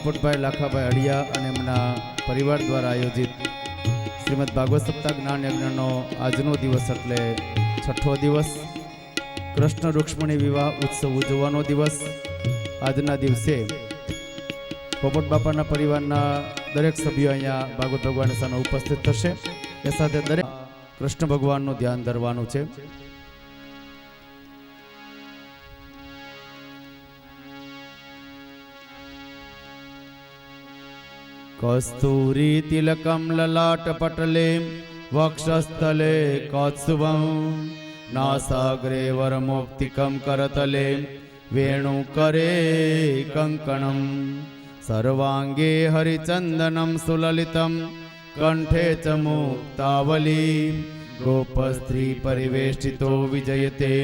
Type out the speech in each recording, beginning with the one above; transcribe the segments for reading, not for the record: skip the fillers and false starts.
પોપટભાઈ લાખાભાઈ અડિયા અને એમના પરિવાર દ્વારા આયોજિત શ્રીમદ ભાગવત સપ્તાહ જ્ઞાન યજ્ઞનો આજનો દિવસ એટલે 6ઠો દિવસ, કૃષ્ણ રૂક્ષ્મણી વિવાહ ઉત્સવ ઉજવવાનો દિવસ. આજના દિવસે પોપટ બાપાના પરિવારના દરેક સભ્યો અહીંયા ભાગવત ભગવાન સામે ઉપસ્થિત થશે. એ સાથે દરેક કૃષ્ણ ભગવાનનું ધ્યાન ધરવાનું છે. કસ્તુરી તિલકમ લલાટ પટલે વક્ષસ્થલે કૌત્સુભં નાસાગ્રે વરમોક્તિકમ કરતલે વેણુકરે કંકણમ સર્વાંગે હરિચંદનમ સુલલિતમ કંઠે ચ મુક્તાવલી ગોપસ્ત્રી પરિવેષ્ટિતો વિજયતે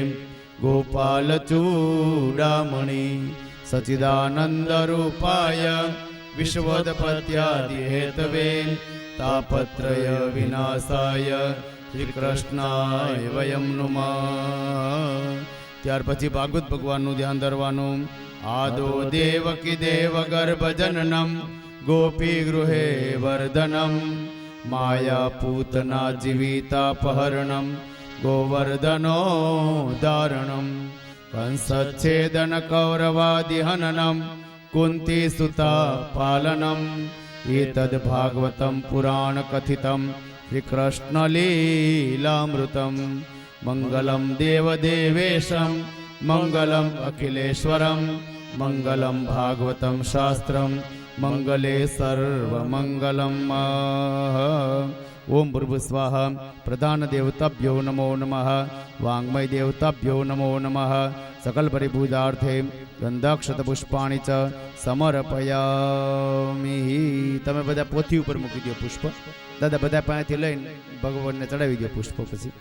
ગોપાલચૂડામણી સચિદાનંદ રૂપાય વિશ્વોદપત્યાદિ હેતવે તાપત્રય વિનાશાય શ્રી કૃષ્ણાય વયમ નુમઃ. ત્યાર પછી ભાગવત ભગવાનનું ધ્યાન ધરવાનું. આદો દેવકી દેવ ગર્ભજનનમ ગોપી ગૃહે વર્ધનમ માયા પૂતના જીવિતાપહરણમ ગોવર્ધનો ધારણમ કંસચ્છેદન કૌરવાદિહનનમ કુંતી સુતા પાલનમ એતદ ભાગવતમ પુરાણ કથિતમ શ્રી કૃષ્ણ લીલામૃતમ મંગલમ દેવદેવેશમ મંગલમ અખિલેશ્વરમ મંગલમ ભાગવતમ શાસ્ત્રમ મંગલે સર્વમંગલમ. ઓમ ભૂર્ભુવઃ સ્વાહા. પ્રધાન દેવતાભ્યો નમો નમઃ. વાંગ્મય દેવતાભ્યો નમો નમઃ. સકલ પરિપૂજાર્થે ગંધાક્ષત પુષ્પાણી ચ સમર્પયામિ. તમે બધા પોથી ઉપર મૂકી દો પુષ્પ. દાદા બધા પાસેથી લઈને ભગવાનને ચડાવી દો પુષ્પ. પછી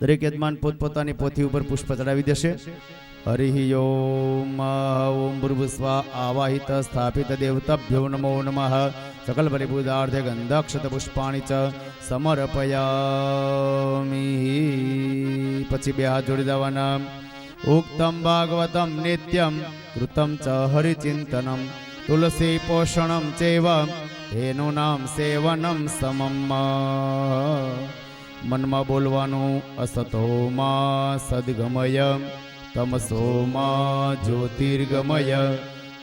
દરેક યજમાન પોતપોતાની પોથી ઉપર પુષ્પ ચડાવી દેશે. હરિ ઓમ. ઓમ ભૂર્ભુવઃ સ્વાહા. આવાહિત સ્થાપિત દેવતાભ્યો નમો નમઃ. સકલ પરિપૂજાર્થે ગંધાક્ષત પુષ્પાણી ચ સમર્પયામિ. પછી બે હાથ જોડી દેવાના. ઉક્તમ ભાગવતમ નિત્યમ કૃતમ ચ હરિચિંતનમ તુલસી પોષણમ ચૈવ તેનું નામ સેવનમ સમમ. મનમાં બોલવાનું. અસતો માં સદગમય તમસો માં જ્યોતિર્ગમય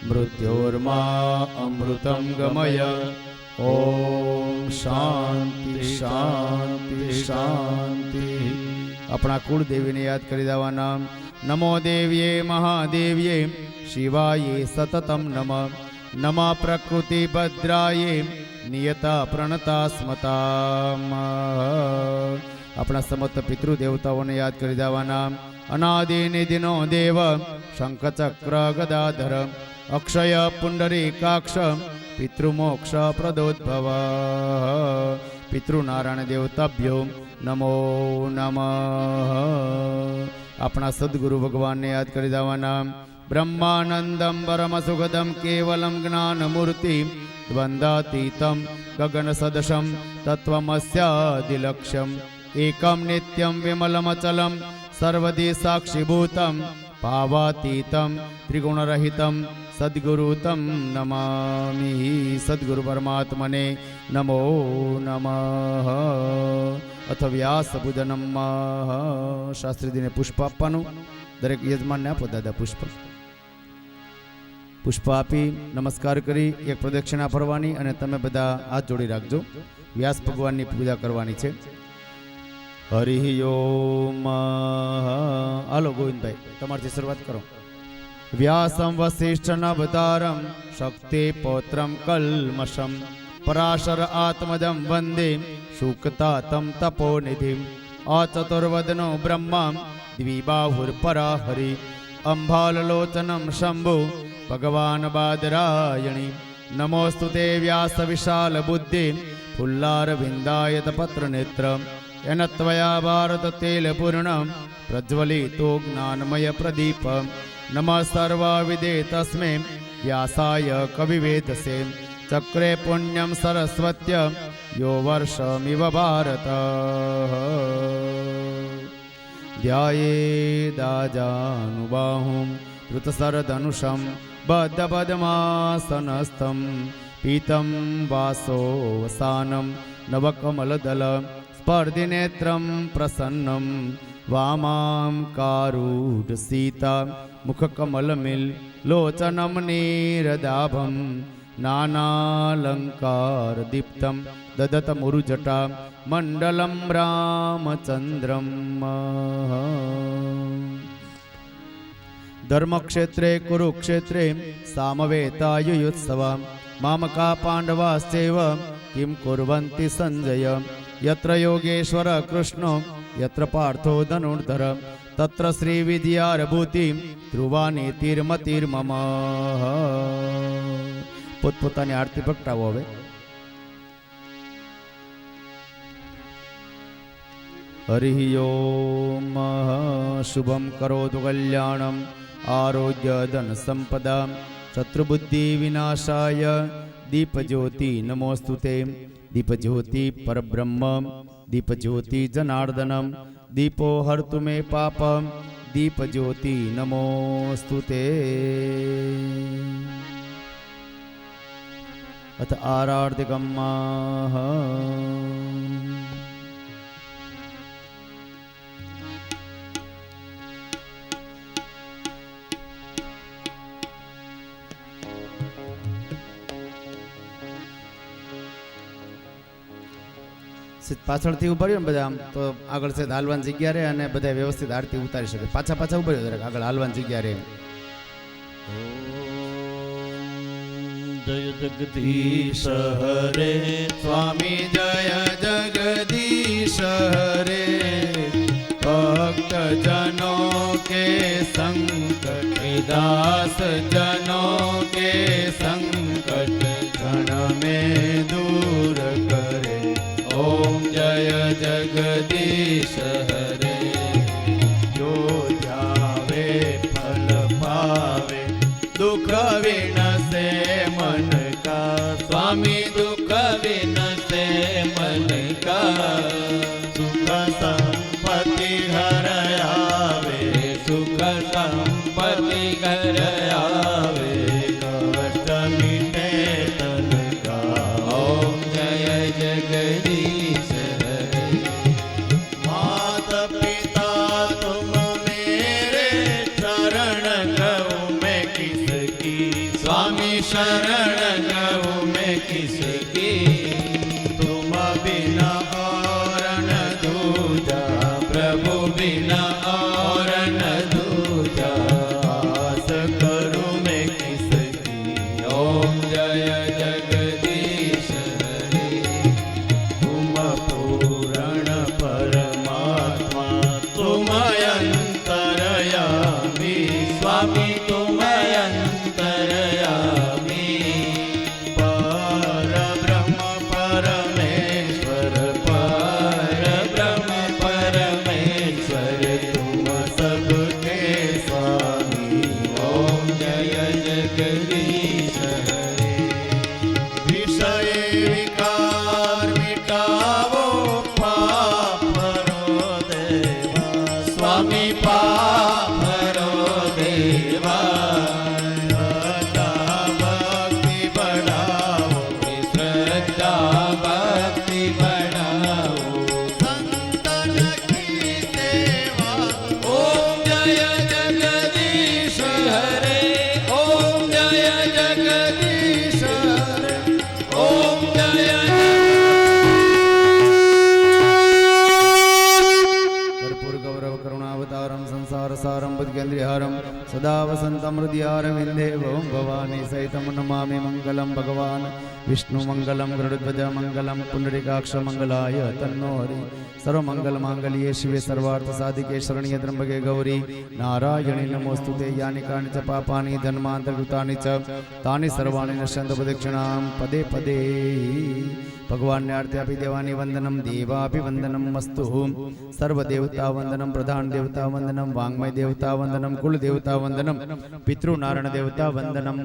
મૃત્યોર્મા અમૃતમ ગમય. ઓમ શાંતિ શાંતિ શાંતિ. આપણા કુળદેવીને યાદ કરી દેવાના. નમો દેવ્યે મહાદેવ્યે શિવાય સતતમ નમ. નમઃ પ્રકૃતિ ભદ્રાયે નિયતા પ્રણતા સ્મતા. આપણા સમસ્ત પિતૃદેવતાઓને યાદ કરી દેવાના. અનાદિ નિધિનો દેવ શંખચક્ર ગદાધર અક્ષય પુંડરીકાક્ષ પિતૃમોક્ષ પ્રદોદ્ભવ. પિતૃનારાયણ દેવતાભ્યો નમો નમઃ. આપણા સદગુરુ ભગવાનને યાદ કરી દેવાના. બ્રહ્માનંદમ પરમ સુખદમ કેવલમ જ્ઞાનમૂર્તિ દ્વંદ્વાતીતમ ગગન સદશમ તત્વમસ્યાદિલક્ષ્યમ એકમ નિત્યમ વિમલમચલમ સર્વદી સાક્ષીભૂતમ ભાવાતીતમ ત્રિગુણરહિતમ સદ્ગુરુતમ નમામિ. સદ્ગુરુ પરમાત્મને નમો નમઃ. અથ વ્યાસ પૂજનમ. શાસ્ત્રીજીને પુષ્પ આપવાનું. દરેક યજમાનને આપો દાદા પુષ્પ. પુષ્પ આપી નમસ્કાર કરી એક પ્રદક્ષિણા ફરવાની અને તમે બધા હાથ જોડી રાખજો. વ્યાસ ભગવાનની પૂજા કરવાની છે. હરિ ઓમ. હાલો ગોવિંદભાઈ તમારથી શરૂઆત કરો. વ્યાસમ વસિષ્ઠ નવતારમ શક્તિ પૌત્રમ કલ્મષમ પરાશર આત્મજમ વંદે શુકતાતમ તપોનિધિ. અચતુર્વદનો બ્રહ્મા દ્વિબાહુર્પરા હરિ અંબાલલોચનમ શંભુ ભગવાન બાદરાયણી. નમોસ્તુ તે વ્યાસ વિશાલ બુદ્ધિ ફુલ્લાર વિંદાયત પત્ર નેત્ર. એન ત્વયા ભારત તેલ પૂર્ણ પ્રજ્વલિતો જ્ઞાનમય પ્રદીપ. નમઃ સર્વવિદે તસ્મે વ્યાસાય કવિવેદસે ચક્રે પુણ્યમ સરસ્વત્ય યો વર્ષમિવ ભારત. ધ્યાયે દાજાનુબાહું ધૃતસરધનુષમ बद्धपद्मासनस्थं पीतं वासोवसानं नवकमलदल स्पर्धिनेत्रं प्रसन्नं वामां कारूढसीता मुखकमलमिल लोचनं नीरदाभं नानालङ्कारदीप्तं ददतमुरुजटा मण्डलं रामचन्द्रं धर्मक्षेत्रे कुरुक्षेत्रे सामवेतायुयुत्सव मामका पाण्डवाश्चैव किं कुर्वन्ति सञ्जय यत्र योगेश्वर कृष्णो यत्र पार्थो धनुर्धर तत्र श्रीविद्यारभूति ध्रुवानी तीर्मतीर्मम પોતપોતાની આરતી પ્રગટાવો હવે. હરિ ઓમ શુભમ કરોતુ કલ્યાણમ આરોગ્ય ધન સંપદા શત્રુબુદ્ધિ વિનાશાય દીપજ્યોતિ નમોસ્તુતે દીપજ્યોતિ પરબ્રહ્મ દીપજ્યોતિ જનાર્દનમ દીપો હર્તુ મે પાપમ દીપજ્યોતિ નમોસ્તુતે. अथ आरार्तिकम्माः પાછળથી ઉભા રહ્યો ને બધા આમ તો આગળ છે હાલવાની જગ્યા રહે અને બધા વ્યવસ્થિત આરતી ઉતારી શકે. પાછા ઉભા રહ્યો જરાક આગળ હાલવાની જગ્યા રહે. जय जगदीश हरे स्वामी जय जगदीश हरे भक्त जनों के संकट दास जनों के संकट क्षण में दूर करे. ओम जय जगदीश हरे जो ध्यावे फल पावे दुख विनसे मन का. स्वामी दुख विनसे मन का सुख संपत्ति घर आवे सुख संपत्ति घर आवे कष्ट मिटे तन का. ओम जय जगदीश हरे मात पिता तुम मेरे शरण गऊ मैं किसकी. स्वामी शरण गऊ मैं किसकी तुम बिना और न दूजा प्रभु बिना और न दूजा आस करूं मैं किसकी. ओम जय जगदीश हरे तुम पूर्ण परमात्मा तुम अंतरयामी. स्वामी तुम अंतरयामी पर ब्रह्म परमेश्वर पर ब्रह्म परमेश्वर तुम सबके स्वामी. ओम जय जगदीश हरे विषय विकार मिटावो पाप हरो देवा. स्वामी पाप हरो देवा भक्ति बढ़ाओ श्रद्धा भक्ति बढ़ाओ संतन की सेवा. ओम जय जगदीश हरे ओम जय जगदीश हरे ओम जय कर्पूर गौरव करुणावतारम संसार सारम बुद्धिकेन्द्रिहारम सदा वसंतम हृदयारविंदे ओम भवानी सहितं नमामि मंगलम भगवान विष्णु मंगलम गरुड़ध्वज मंगलम पुंडरीकाक्ष मंगलाय तन्नो हरि. सर्वमंगल मांगल्ये शिवे सर्वार्थ साधिके शरण्ये त्र्यंबके गौरी नारायणी नमोस्तुते. यानि कानि च पापानि जन्मान्तरकृतानि च तानि सर्वाणि नश्यन्तु प्रदक्षिणां पदे पदे. भगवान ने आरती आपी देवानी वंदनम देवाभिवंदनम मस्तु. सर्वदेवता वंदनम प्रधान देवता वंदनम वांग्मय देवता वंदनम कुल देवता वंदनम पितृनारायण देवता वंदनम.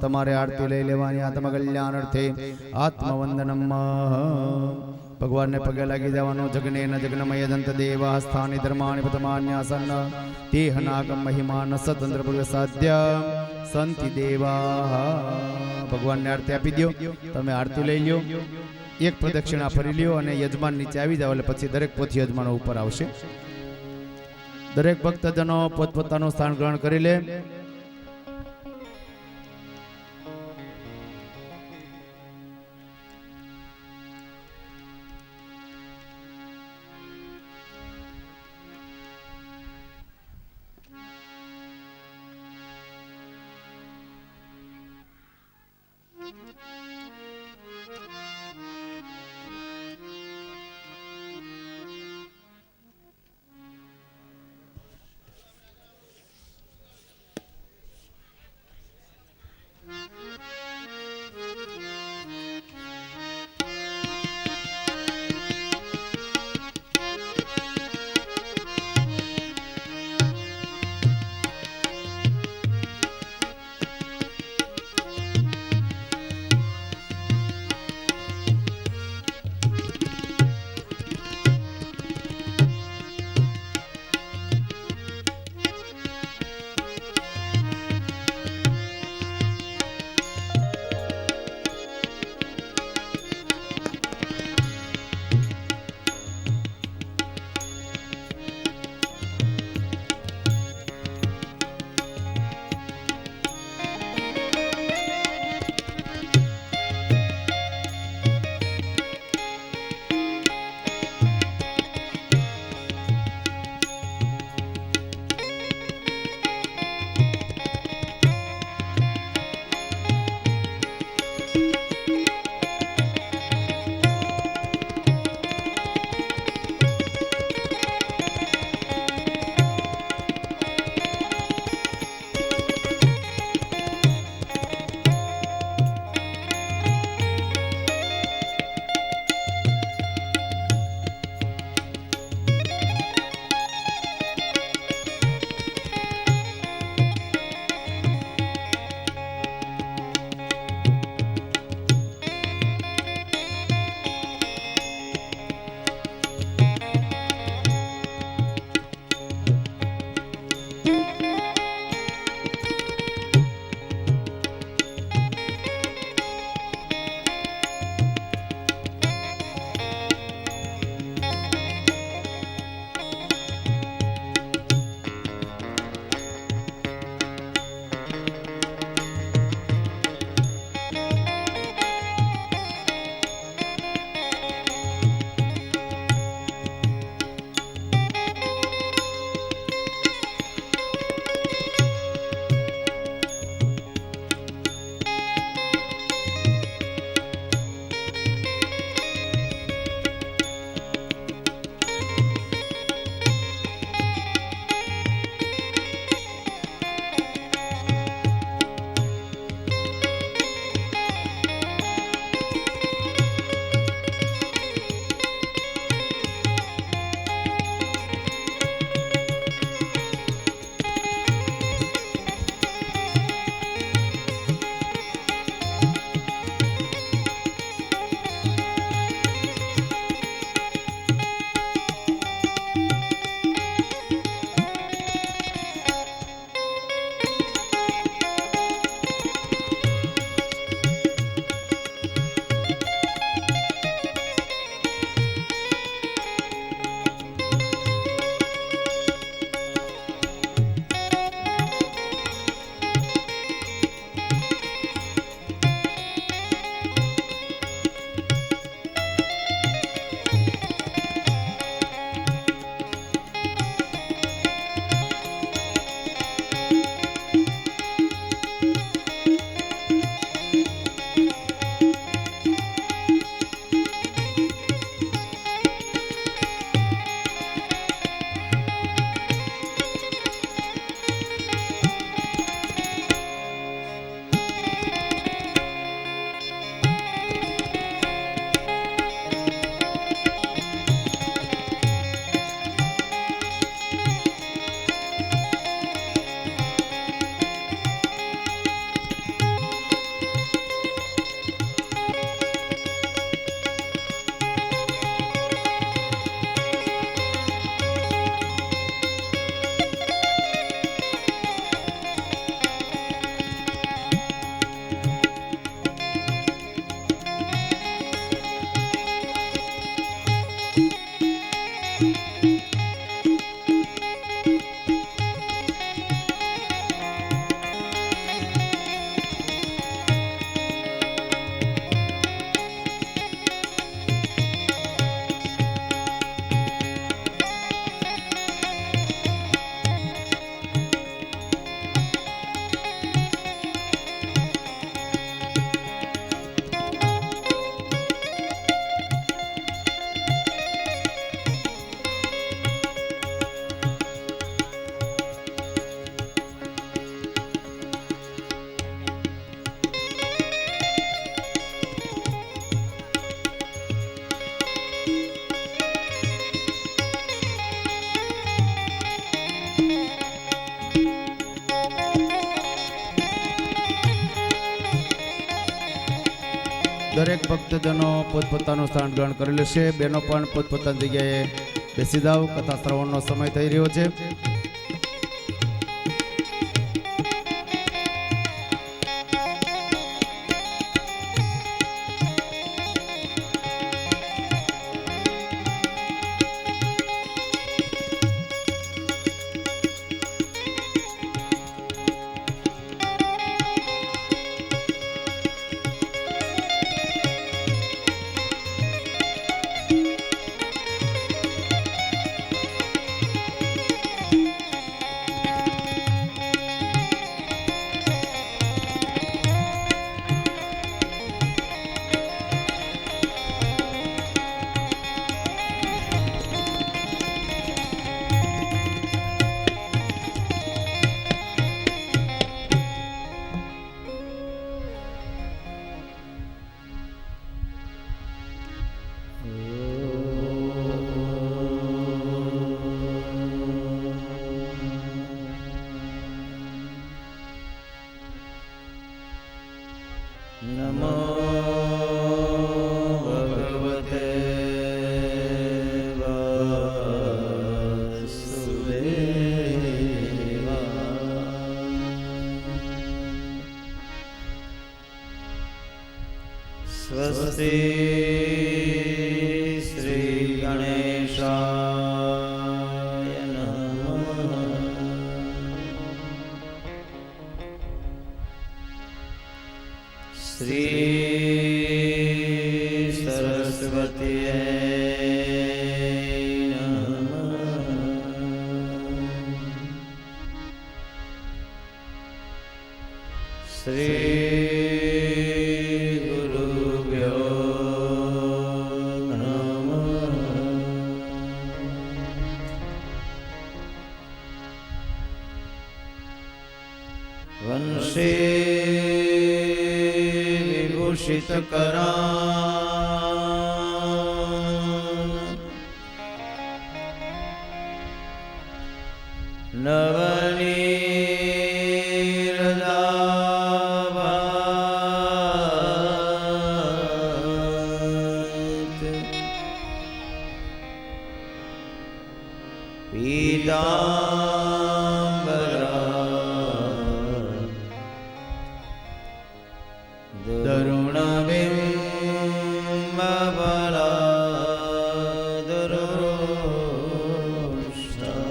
તમારે આરતી લઈ લેવાની આત્મકલ્યાણ અર્થે આત્મવંદનમ. ભગવાનને પગે લાગી જવાનું. જગને ન જગ્નમય દંત દેવા સ્થાની ધર્માની પ્રથમાન્યાસન તેહનાગમ મહિમાન સતંત્ર ભગ સાધ્ય સંતિ દેવા. ભગવાનને આરતી આપી દો. તમે આરતી લઈ લ્યો, એક પ્રદક્ષિણા ફરી લ્યો અને યજમાન નીચે આવી જાવ એટલે પછી દરેક પોથી યજમાનો ઉપર આવશે. દરેક ભક્તજનો પોતપોતાનું સ્થાન ગ્રહણ કરી લે. દરેક ભક્તજનો પોતપોતાનું સ્થાન ગ્રહણ કરી લેશે. બહેનો પણ પોતપોતાની જગ્યાએ બેસી જાઓ. કથા શ્રવણનો સમય થઈ રહ્યો છે. નમો ભગવતે વાસુદેવાય. સ્વસ્તિ શ્રી ગણેશાય નમઃ. શ્રી સરસ્વતીએ નમઃ. શ્રી ગુરુભ્યો નમઃ. વંશે વિભૂષિતકરાન નવનીરદાભાત પીતાંબરા દરુણબિંબબલાદરોષ્ટા.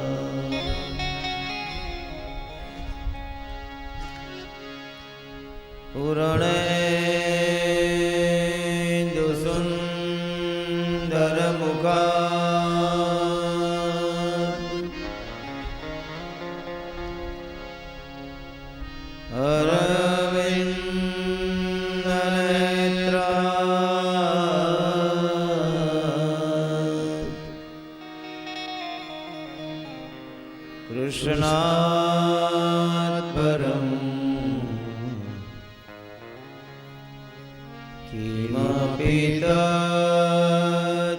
પૂર્ણેન્દુસુંદરમુખા કૃષ્ણાત પરમ કિમપિ તત્વયહં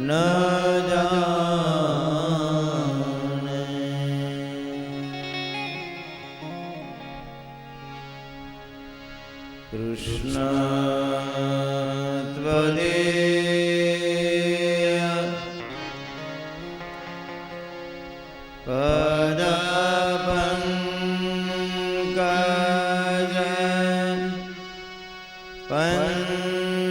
ન જાને. કૃષ્ણ ત્વદેય પદપંકજ પંજરાંતે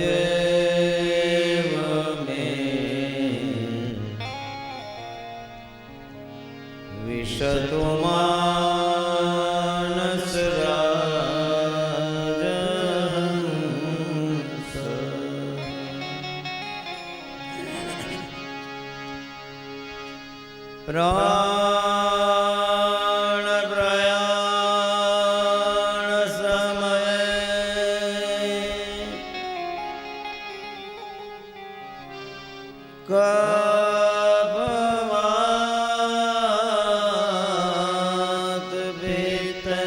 આદ્યેવ મે વિશતુ માનસરાજહંસ. પ્રાણ પ્રયાણ સમયે કપવાત ભીતે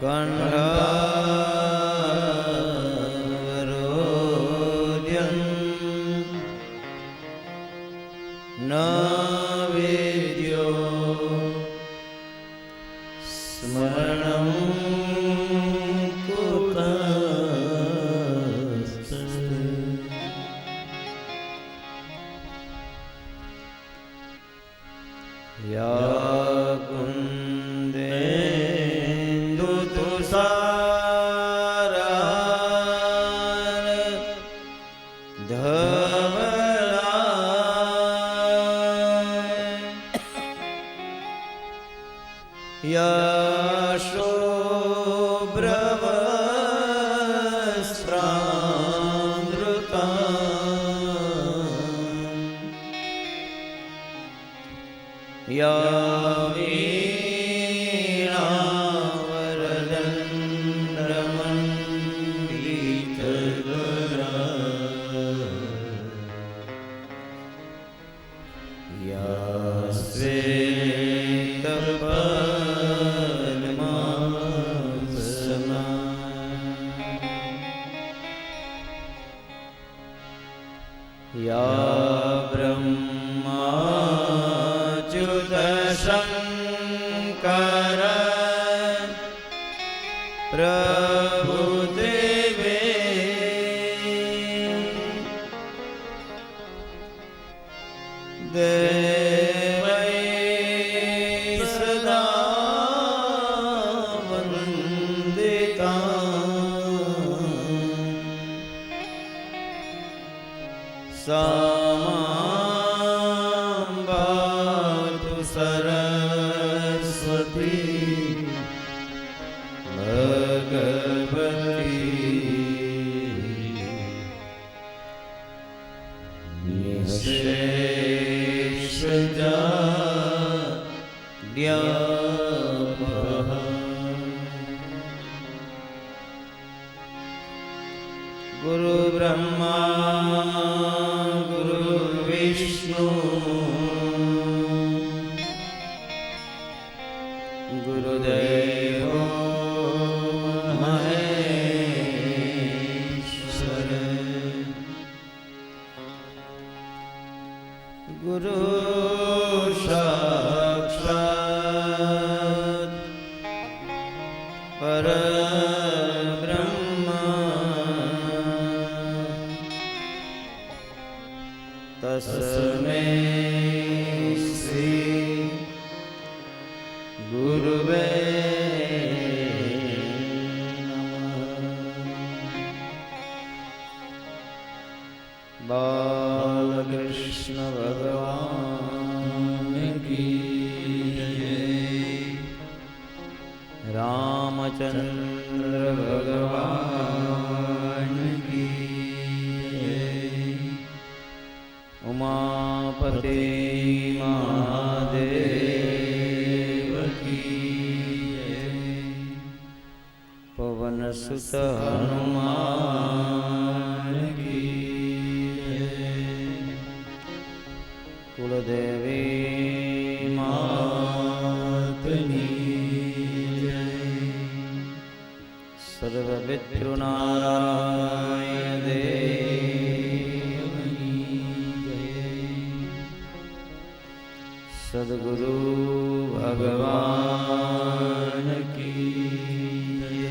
કંઠ या ब्रह्माच्युत शंकर प्रभुदेवे देवै सदा वंदिता सामाम्बातु सरस्वती भगवती निःशेषजाड्यापः गुरु ब्रह्मा गुरु विष्णु गुरुदेवो महेश्वर गुरु साक्षात् परब्रह्म तस्मै श्री गुरुवे नमः। बालकृष्ण भगवान की जय। रामचंद्र भगवान की जय। उमापति महादेव की जय। पवन सुत हनुमान की जय। कुलदेवी मातनी जय। सर्वपितृनारायण देवनी जय। सद्गुरु भगवान की जय।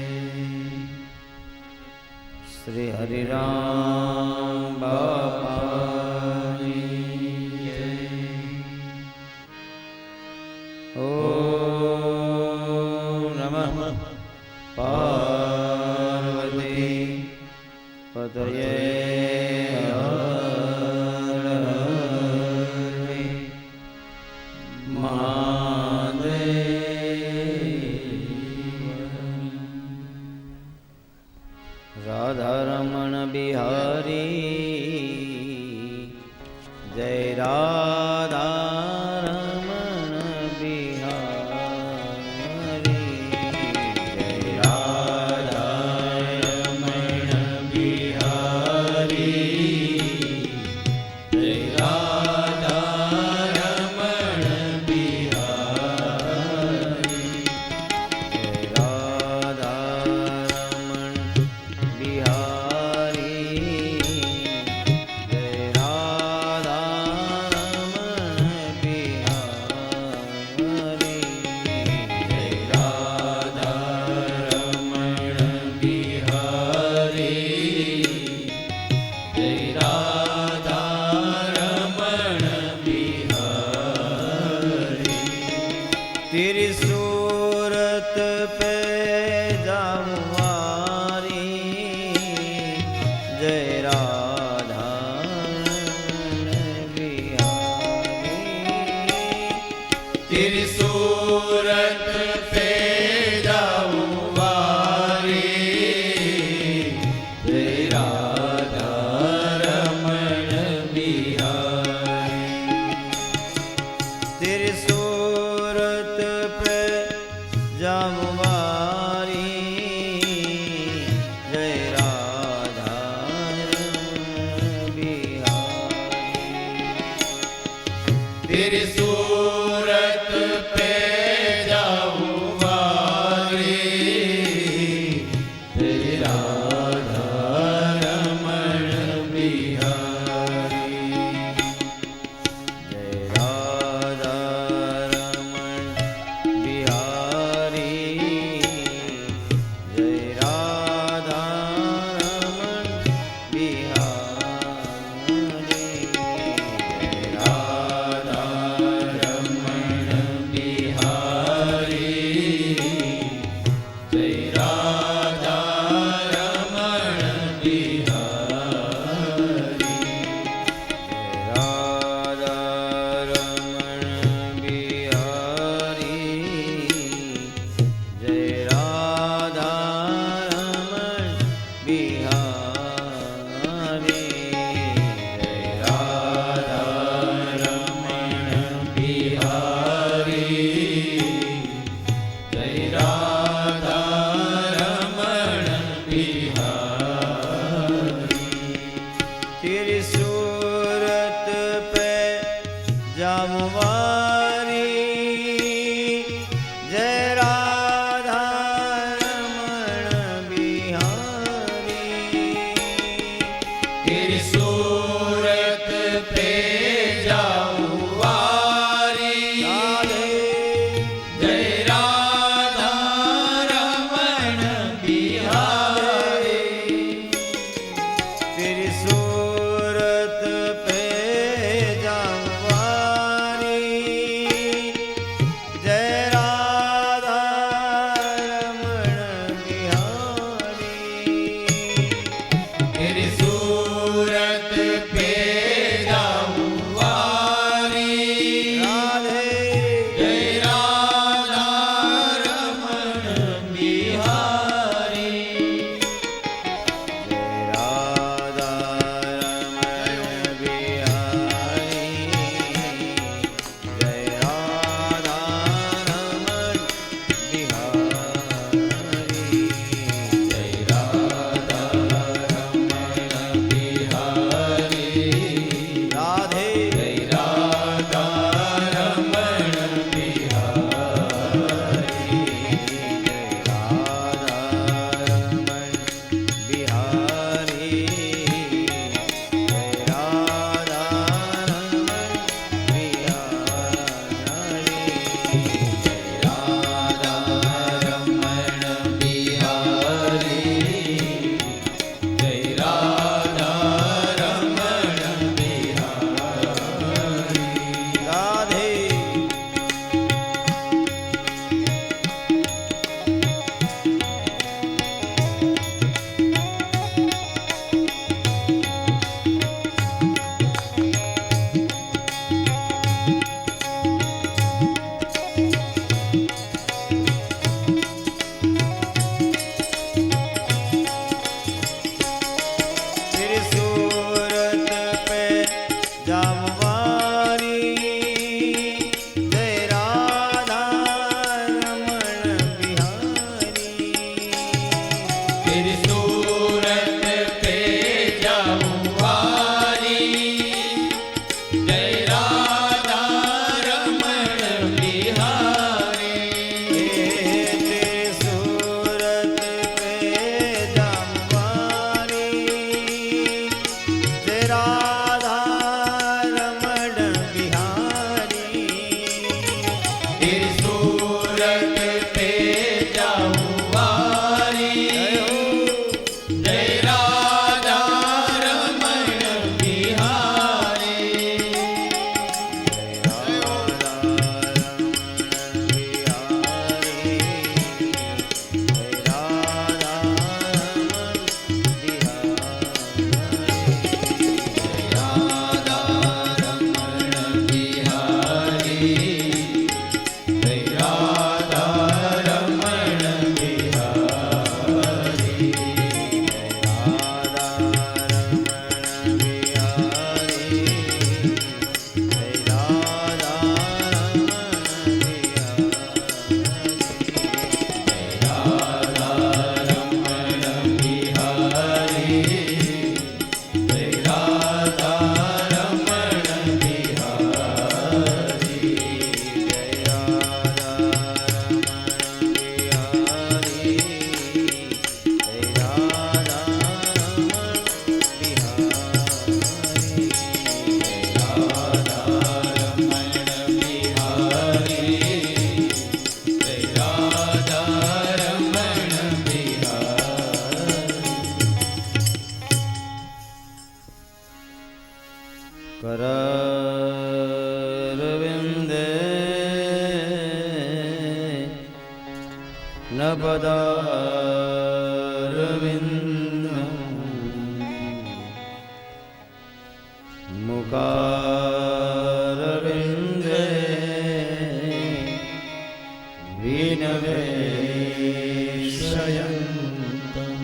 श्री हरिराम बापानी जय। ओम नमः पार्वती पतये हर हर महादेव। राधारमण बिहारी जय राधारमण बिहारी जय राधारमण बिहारी जय राधारमण बिहारी जय राधारमण बिहारी जय राधारमण बिहारी जय राधारमण बिहारी जय राधारमण बिहारी। तेरी सूरत पे जाऊं वारी जय राधारमण बिहारी। तेरी सूरत पे जाऊं वारी जय राधारमण बिहारी। तेरी सूरत पे जाऊं वारी जय राधारमण બિહારી જય રાધા રમણ બિહારી જય રાધા રમણ બિહારી તેરી सूरत पे जामवारी जय राधा रमण बिहारी तेरी सूरत पे जाऊवारी जय राधा रमण बिहारी तेरी सूरत पे जामवारी जय राधा रमण बिहारी तेरी सूरत पे जाऊवारी राधे जय राधा रमण बिहारी जय राधा रमण बिहारी जय राधा रमण बिहारी जय राधा रमण बिहारी राधे जय राधा रमण बिहारी जय राधा रमण बिहारी जय राधा रमण बिहारी राधे तेरी सूरत पे जामवारी जय राधा रमण बिहारी तेरी सूरत पे जाऊवारी जय राधा रमण बिहारी तेरी सूरत पे जामवारी जय राधा रमण बिहारी तेरी सूरत पे जाऊवारी जय राधा रमण बिहारी जय राधा रमण बिहारी जय राधा रमण बिहारी जय राधा रमण बिहारी जय राधा रमण बिहारी जय राधा रमण करविंदे नपदारविन्दं मुखारविन्दे विनवेशयन्तम्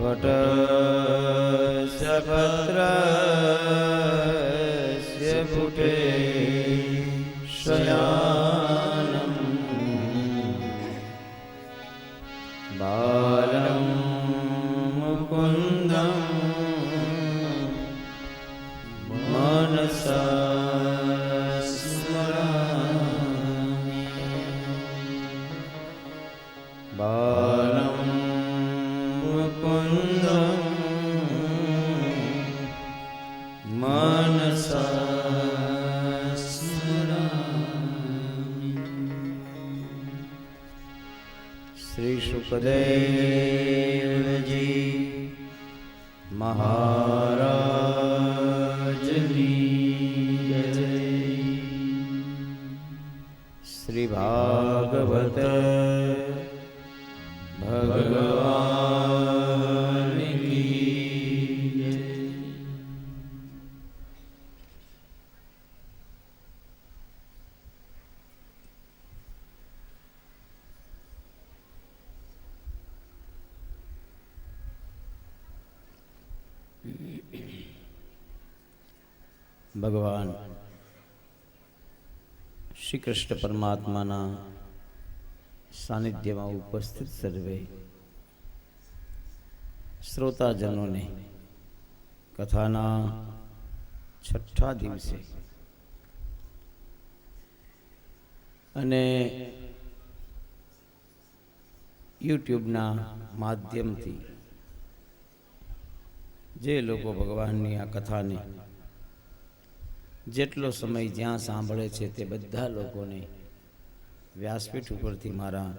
वटस्य पत्रस्य पुटे शयानं बालं मुकुन्दं मनसा स्मरामि बालं मुकुन्दं मनसा स्मरामि। श्री सुखदेव जी महाराज की जय। श्री भागवत भगवान की जय। ભગવાન શ્રી કૃષ્ણ પરમાત્માના સાનિધ્યમાં ઉપસ્થિત સર્વે શ્રોતાજનોને કથાના છઠ્ઠા દિવસે અને યુટ્યુબના માધ્યમથી જે લોકો ભગવાનની આ કથાને જેટલો સમય જ્યાં સાંભળે છે તે બધા લોકોને વ્યાસપીઠ ઉપરથી મારા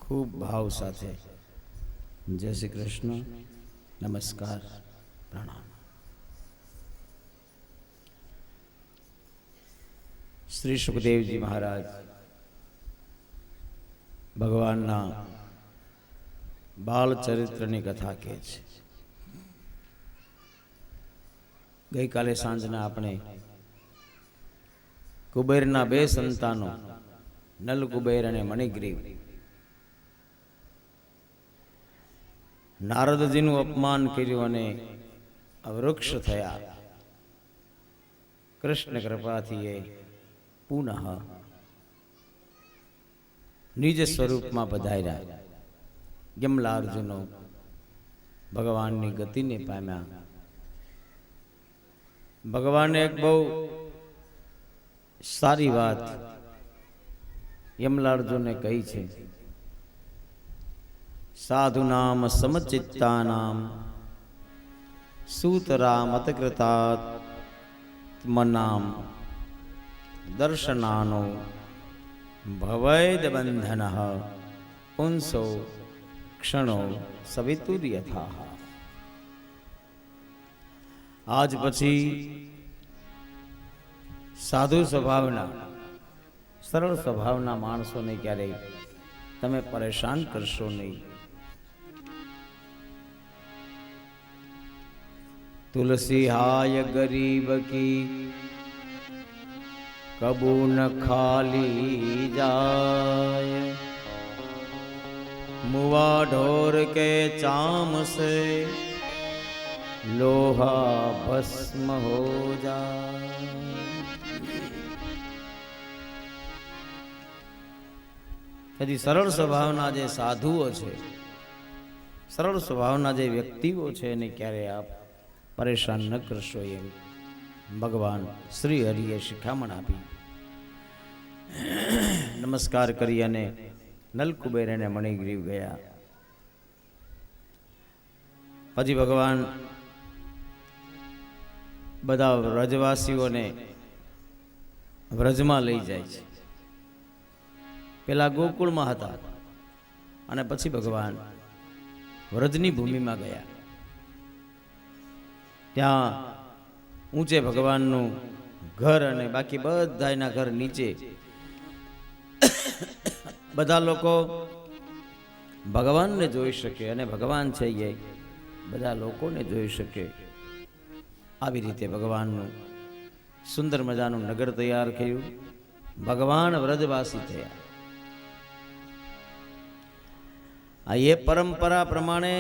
ખૂબ ભાવ સાથે જય શ્રી કૃષ્ણ, નમસ્કાર, પ્રણામ. શ્રી સુખદેવજી મહારાજ ભગવાનના બાળ ચરિત્રની કથા કહે છે. ગઈકાલે સાંજના આપણે કુબેરના બે સંતાનો નલ કુબેર અને મણિગ્રીવ નારદજીનું અપમાન કર્યું અને અવૃક્ષ થયા. કૃષ્ણ કૃપાથી એ પુનઃ નિજ સ્વરૂપમાં પધાર્યા. યમલાર્જુનો ભગવાનની ગતિને પામ્યા. ભગવાને એક બહુ સારી વાત યમલાર્જુને કહી છે. સાધુનામ સમચિત્તાનામ સૂતરામતકૃતાત્મનામ દર્શનાનો ભવૈદ બંધનઃ પુંસો ક્ષણો સવિતુર્યથા. આજ પછી સાધુ સ્વભાવના સરળ સ્વભાવના માણસોને ક્યારેય તમે પરેશાન કરશો નહીં. તુલસી હાય ગરીબ કી કબૂ ન ખાલી જાય, મુવા ઢોર કે ચામ સે લોહા ભસ્મ હો જાય. હજી સરળ સ્વભાવના જે સાધુઓ છે, સરળ સ્વભાવના જે વ્યક્તિઓ છે એને ક્યારે આપ પરેશાન ન કરશો એમ ભગવાન શ્રી હરિએ શિખામણ આપી. નમસ્કાર કરી અને નલકુબેર અને મણિગ્રીવ ગયા. પછી ભગવાન બધા વ્રજવાસીઓને વ્રજમાં લઈ જાય છે. પેલા ગોકુળમાં હતા અને પછી ભગવાન વ્રજની ભૂમિમાં ગયા. ત્યાં ઊંચે ભગવાનનું ઘર અને બાકી બધાના ઘર નીચે બધા લોકો ભગવાનને જોઈ શકે અને ભગવાન છે એ બધા લોકોને જોઈ શકે. આવી રીતે ભગવાનનું સુંદર મજાનું નગર તૈયાર થયું. ભગવાન વ્રજવાસી થયા. આ એ પરંપરા પ્રમાણે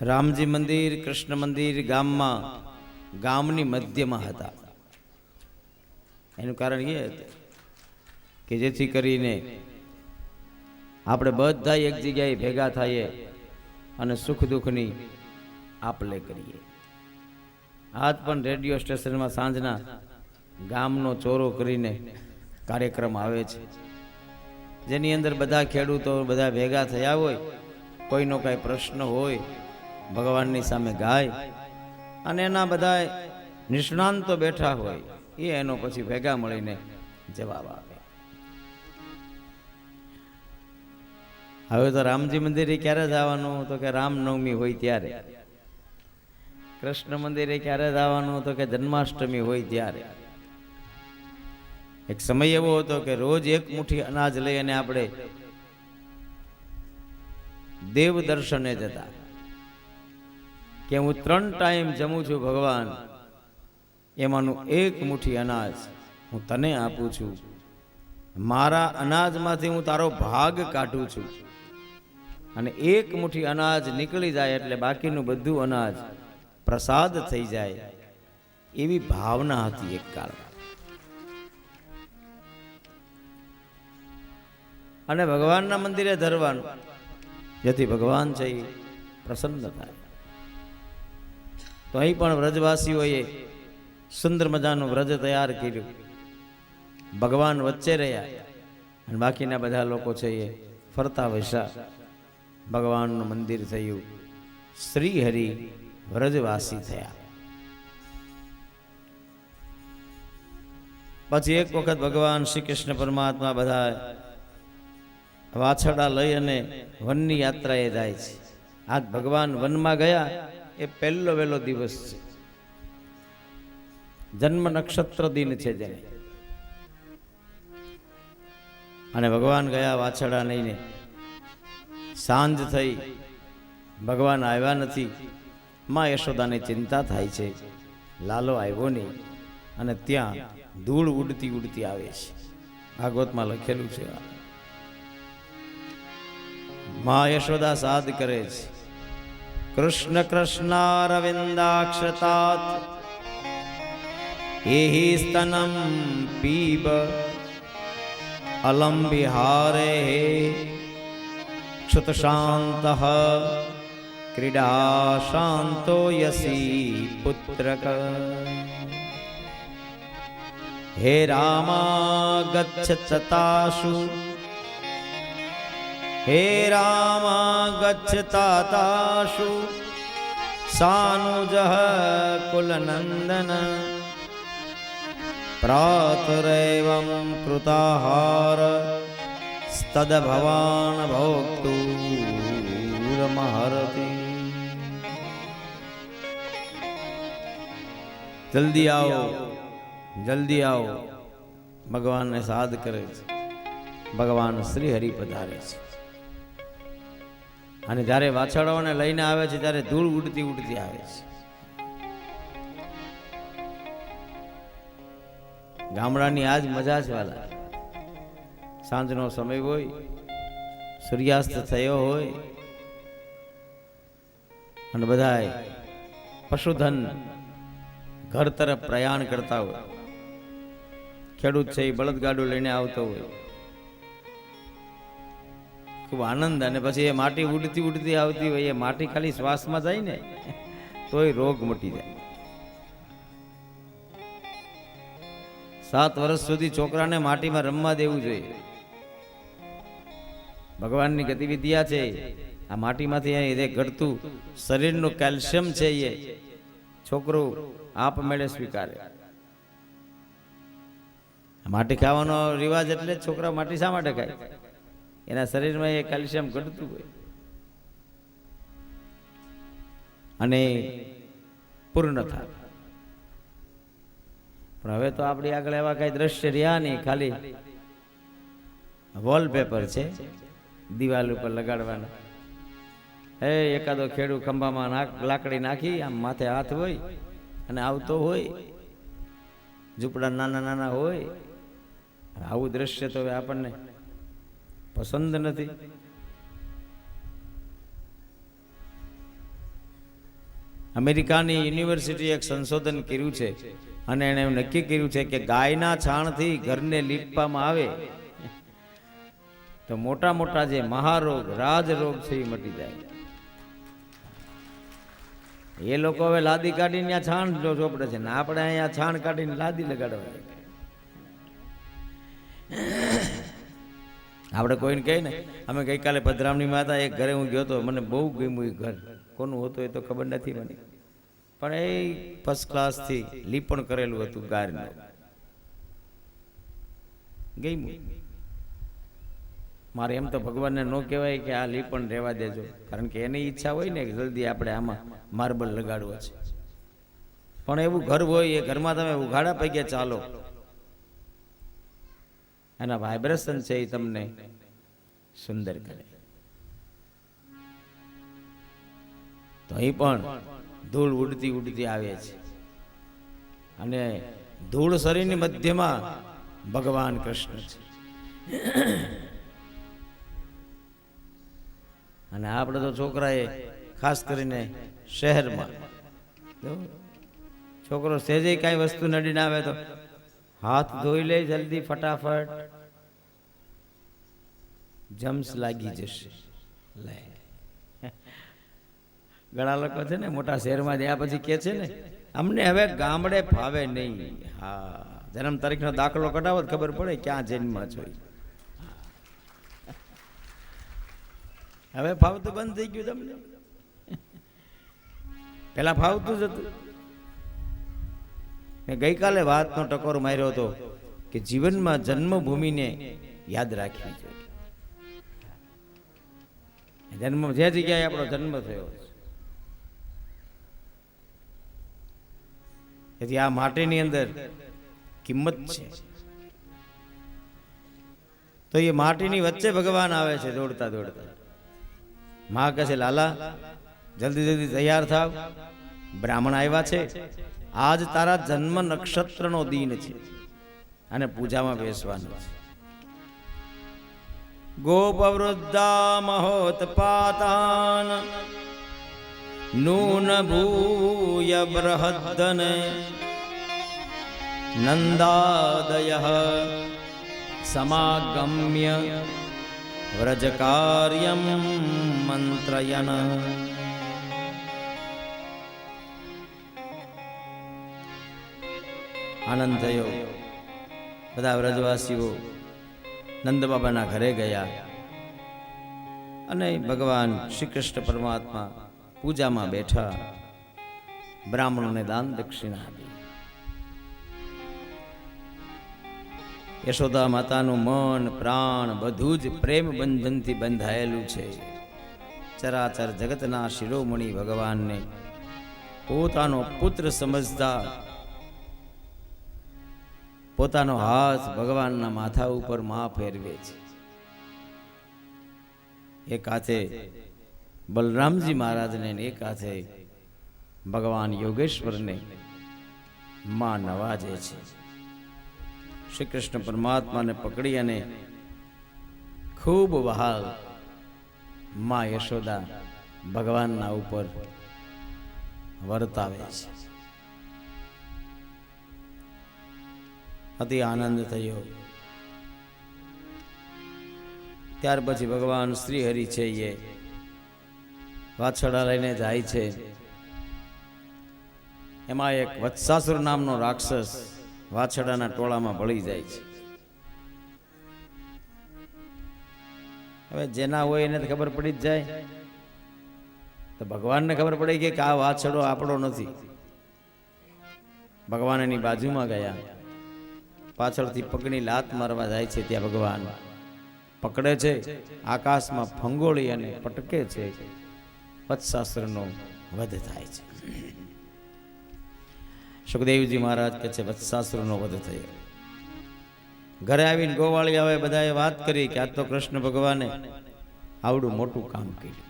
રામજી મંદિર, કૃષ્ણ મંદિર ગામની મધ્યમાં હતા. એનું કારણ એ હતું કે જેથી કરીને આપણે બધા એક જગ્યાએ ભેગા થઈએ અને સુખ દુઃખની આપ-લે કરીએ. આજ પણ રેડિયો સ્ટેશનમાં સાંજના ગામનો ચોરો કરીને કાર્યક્રમ આવે છે, જેની અંદર બધા ખેડૂતો બધા ભેગા થયા હોય, કોઈનો કાંઈ પ્રશ્ન હોય ભગવાનની સામે ગાય, અને એના બધા નિષ્ણાંતો બેઠા હોય એ એનો પછી ભેગા મળીને જવાબ આપે. હવે તો રામજી મંદિરે ક્યારે જવાનું? તો કે રામનવમી હોય ત્યારે. કૃષ્ણ મંદિરે ક્યારે જવાનું? તો કે જન્માષ્ટમી હોય ત્યારે. એક સમય એવો હતો કે રોજ એક મુઠ્ઠી અનાજ લઈ અને આપણે દેવ દર્શને જતા, કે હું 3 ટાઈમ જમું છું ભગવાન, એમાંનું એક મુઠ્ઠી અનાજ હું તને આપું છું. મારા અનાજમાંથી હું તારો ભાગ કાઢું છું, અને એક મુઠ્ઠી અનાજ નીકળી જાય એટલે બાકીનું બધું અનાજ પ્રસાદ થઈ જાય, એવી ભાવના હતી એક કાળમાં. અને ભગવાનના મંદિરે ધરવાનું, જેથી ભગવાન છે એ પ્રસન્ન થાય. તો અહીં પણ વ્રજવાસીઓએ સુંદર મજાનું વ્રજ તૈયાર કર્યું, ભગવાન વચ્ચે રહ્યા અને બાકીના બધા લોકો છે એ ફરતા વૈસા ભગવાનનું મંદિર થયું. શ્રી હરિ વ્રજવાસી થયા. પછી એક વખત ભગવાન શ્રી કૃષ્ણ પરમાત્મા બધા વાછરડા લઈ અને વનની યાત્રાએ જાય છે. આજ ભગવાન વનમાં ગયા એ પહેલો વહેલો દિવસ છે, જન્મ નક્ષત્ર દિન છે જેને. અને ભગવાન ગયા વાછરડા લઈને. સાંજ થઈ, ભગવાન આવ્યા નથી. માં યશોદાને ચિંતા થાય છે, લાલો આવ્યો નહીં. અને ત્યાં ધૂળ ઉડતી ઉડતી આવે છે. ભાગવતમાં લખેલું છે. માં યશોદા સાદ કરે છે, કૃષ્ણ કૃષ્ણારવિંદાક્ષતાત એહી સ્તનમ પીબ અલમ વિહારે ક્ષુત શાંત ક્રીડા શાંતો યસી પુત્રક. હે રામા ગચ્છતાશુ, હે રામા ગચ્છતાશુ સાનુજઃ કુલનંદન. પ્રાતરેવં કૃતાહાર તદ ભવાન ભોક્તુરમહરતિ. જલ્દી આવો, જલ્દી આવો. ભગવાનને સાદ કરે છે. ભગવાન શ્રી હરિ પધારે છે. અને જ્યારે વાછરડાઓને લઈને આવે છે ત્યારે ધૂળ ઉડતી ઉડતી આવે છે. ગામડાની આજ મજા છે વાલા. સાંજનો સમય હોય, સૂર્યાસ્ત થયો હોય અને બધાય પશુધન ઘર તરફ પ્રયાણ કરતા હોય. ખેડૂત છે એ બળદગાડું લઈને આવતો હોય, ખૂબ આનંદ. અને પછી એ માટી ઉડતી ઉડતી આવતી હોય, એ માટી ખાલી શ્વાસમાં જાય ને તોય રોગ મટી જાય. 7 વર્ષ સુધી છોકરાને માટીમાં રમવા દેવું જોઈએ. ભગવાનની ગતિવિધિયા છે. આ માટીમાંથી એ ઘટતું શરીરનું કેલ્શિયમ છે એ છોકરો આપમેળે સ્વીકારે. માટી ખાવાનો રિવાજ એટલે છોકરા માટી શા માટે ખાય? એના શરીરમાં એ કેલ્શિયમ ઘટતું હોય અને પૂર્ણ થાય. પણ હવે તો આપણી આગળ એવા કઈ દ્રશ્ય રહ્યા નહીં, ખાલી વોલપેપર છે દિવાલ ઉપર લગાડવાના. એકાદો ખેડૂ ખંભામાં લાકડી નાખી આમ માથે હાથ હોય અને આવતો હોય, ઝૂંપડા નાના નાના હોય. આવું દ્રશ્ય તો હવે આપણને પસંદ નથી. અમેરિકાની યુનિવર્સિટી એક સંશોધન કર્યું છે અને એણે એવું નક્કી કર્યું છે કે ગાયના છાણથી ઘરને લીપવામાં આવે તો મોટા મોટા જે મહારોગ રાજરોગ છે એ મટી જાય. એ લોકો હવે લાદી કાઢીને ત્યાં છાણ જો ચોપડે છે ને આપણે અહીંયા છાણ કાઢીને લાદી લગાડવા. આપણે કોઈને કહે ને, અમે ગઈકાલે પધરામણીમાં હતા, એક ઘરે હું ગયો હતો, મને બહુ ગમ્યું એ ઘર. કોનું હતું એ તો ખબર નથી મને, પણ એ ફર્સ્ટ ક્લાસથી લીપણ કરેલું હતું ગારનું. ગમ્યું. મારે એમ તો ભગવાનને ન કહેવાય કે આ લીપણ રહેવા દેજો, કારણ કે એની ઈચ્છા હોય ને કે જલ્દી આપણે આમાં માર્બલ લગાડવો છે. પણ એવું ઘર હોય એ ઘરમાં તમે ઉઘાડા પૈકી ચાલો, એના વાઇબ્રેશન છે એ તમને સુંદર કરે. તો અહીં પણ ધૂળ ઉડતી ઉડતી આવે છે અને ધૂળ શરીરની મધ્યમાં ભગવાન કૃષ્ણ છે. અને આપણે તો છોકરાએ ખાસ કરીને શહેરમાં છોકરો સહેજે કાંઈ વસ્તુ નડીને આવે તો હાથ ધોઈ લે જલ્દી ફટાફટ, જમ્સ લાગી જશે. લે ઘણા લોકો છે ને મોટા શહેરમાં ગયા પછી કે છે ને અમને હવે ગામડે ફાવે નહીં. હા, જન્મ તારીખનો દાખલો કઢાવો તો ખબર પડે ક્યાં જન્મ છો. હવે ફાવતું બંધ થઈ ગયું તમને, પેલા ફાવતું જ હતું. મેં ગઈકાલે વાતનો ટકોર માર્યો હતો કે જીવનમાં જન્મભૂમિને યાદ રાખવી જોઈએ. જન્મ જે જગ્યાએ આપણો જન્મ થયો છે, તેથી આ માટીની અંદર કિંમત છે. તો એ માટીની વચ્ચે ભગવાન આવે છે દોડતા દોડતા. માં કહે છે લાલા જલ્દી જલ્દી તૈયાર થાવ, બ્રાહ્મણ આવ્યા છે, આજ તારા જન્મ નક્ષત્રનો દિન છે અને પૂજામાં બેસવાનું છે. ગોપવૃદ્ધા મહોત્પાતાન નૂન ભૂય બૃહદ્દન નંદાદયઃ સમાગમ્ય વ્રજકાર્યમ મંત્રયન. આનંદ થયો. બધા વ્રજવાસીઓ નંદ બાબાના ઘરે ગયા અને ભગવાન શ્રી કૃષ્ણ પરમાત્મા પૂજામાં બેઠા, બ્રાહ્મણોને દાન દક્ષિણા આપી. યશોદા માતાનું મન પ્રાણ બધું જ પ્રેમ બંધનથી બંધાયેલું છે. ચરાચર જગતના શિરોમણી ભગવાનને પોતાનો પુત્ર સમજતા પોતાનો હાથ ભગવાનના માથા ઉપર માં ફેરવે છે. એક હાથે બલરામજી મહારાજને, એક હાથે ભગવાન યોગેશ્વરને માં નવાજે છે. શ્રી કૃષ્ણ પરમાત્માને પકડી અને ખૂબ વહાલ માં યશોદા ભગવાનના ઉપર વર્તાવે છે. અતિ આનંદ થયો. ત્યાર પછી ભગવાન શ્રી હરિ છે એ વાછરડા લઈને જાય છે. એમાં એક વત્સાસુર નામનો રાક્ષસ વાછરડાના ટોળામાં ભળી જાય છે. હવે જેના હોય એને ખબર પડી જ જાય. તો ભગવાનને ખબર પડી ગઈ કે આ વાછરડો આપણો નથી. ભગવાન એની બાજુમાં ગયા, પાછળથી પગની લાત મારવા જાય છે. ત્યાં ભગવાન પકડે છે, આકાશમાં ફંગોળી અને પટકે છે. વત્સાસુરનો વધ થાય છે. સુખદેવજી મહારાજ કહે છે વત્સાસુરનો વધ થયો. ઘરે આવીને ગોવાળી આવે બધાએ વાત કરી કે આજ તો કૃષ્ણ ભગવાને આવડું મોટું કામ કર્યું.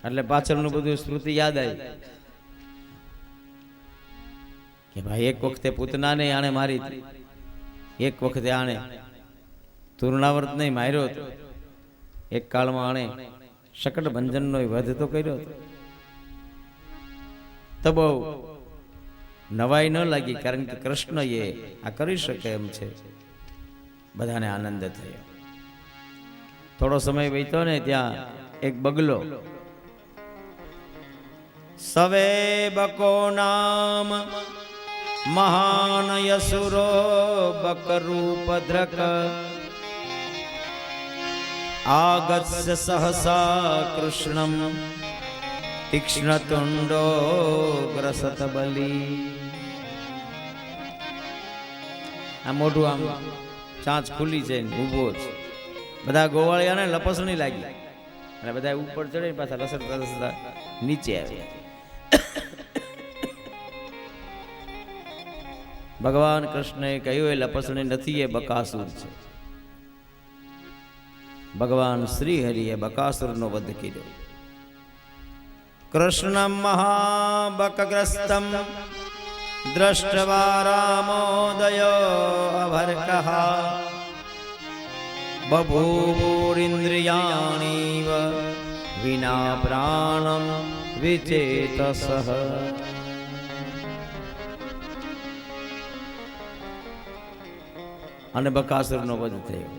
એટલે પાછળનું બધું સ્મૃતિ યાદ આવી કે ભાઈ એક વખતે પૂતનાને આણે મારી હતી, એક વખતે આણે તૂર્ણાવર્ત નહીં માર્યો હતો, એક કાળમાં આણે શકટ ભંજનનો વધ તો કર્યો હતો. તો બહુ નવાઈ ન લાગી, કારણ કે કૃષ્ણ એ આ કરી શકે એમ છે. બધાને આનંદ થયો. થોડો સમય વીત્યો ને ત્યાં એક બગલો, સવે બકો નામ મહાન યસુરો બકરૂપદ્રક આગસ્ય સહસા કૃષ્ણમ તીક્ષ્ણ તુંડો ગ્રસત બલી. આ મોઢું આમ ચાંચ ખુલ્લી છે, ઊભો છે. બધા ગોવાળિયાને લપસણી લાગી અને બધા ઉપર ચડે પાછા લસરતા લસરતા નીચે આવ્યા. ભગવાન કૃષ્ણએ કહ્યું, એ લપસણી નથી, એ બકાસુર છે. ભગવાન શ્રી હરિએ બકાસુરનો વધ કર્યો. કૃષ્ણમ મહાબકગ્રસ્તમ દ્રષ્ટવા રામોદયો અભર્કઃ બભૂવુરિન્દ્રિયાણીવ વિના પ્રાણમ વિચેતસઃ. અને બકાસુરનો વધ થયો.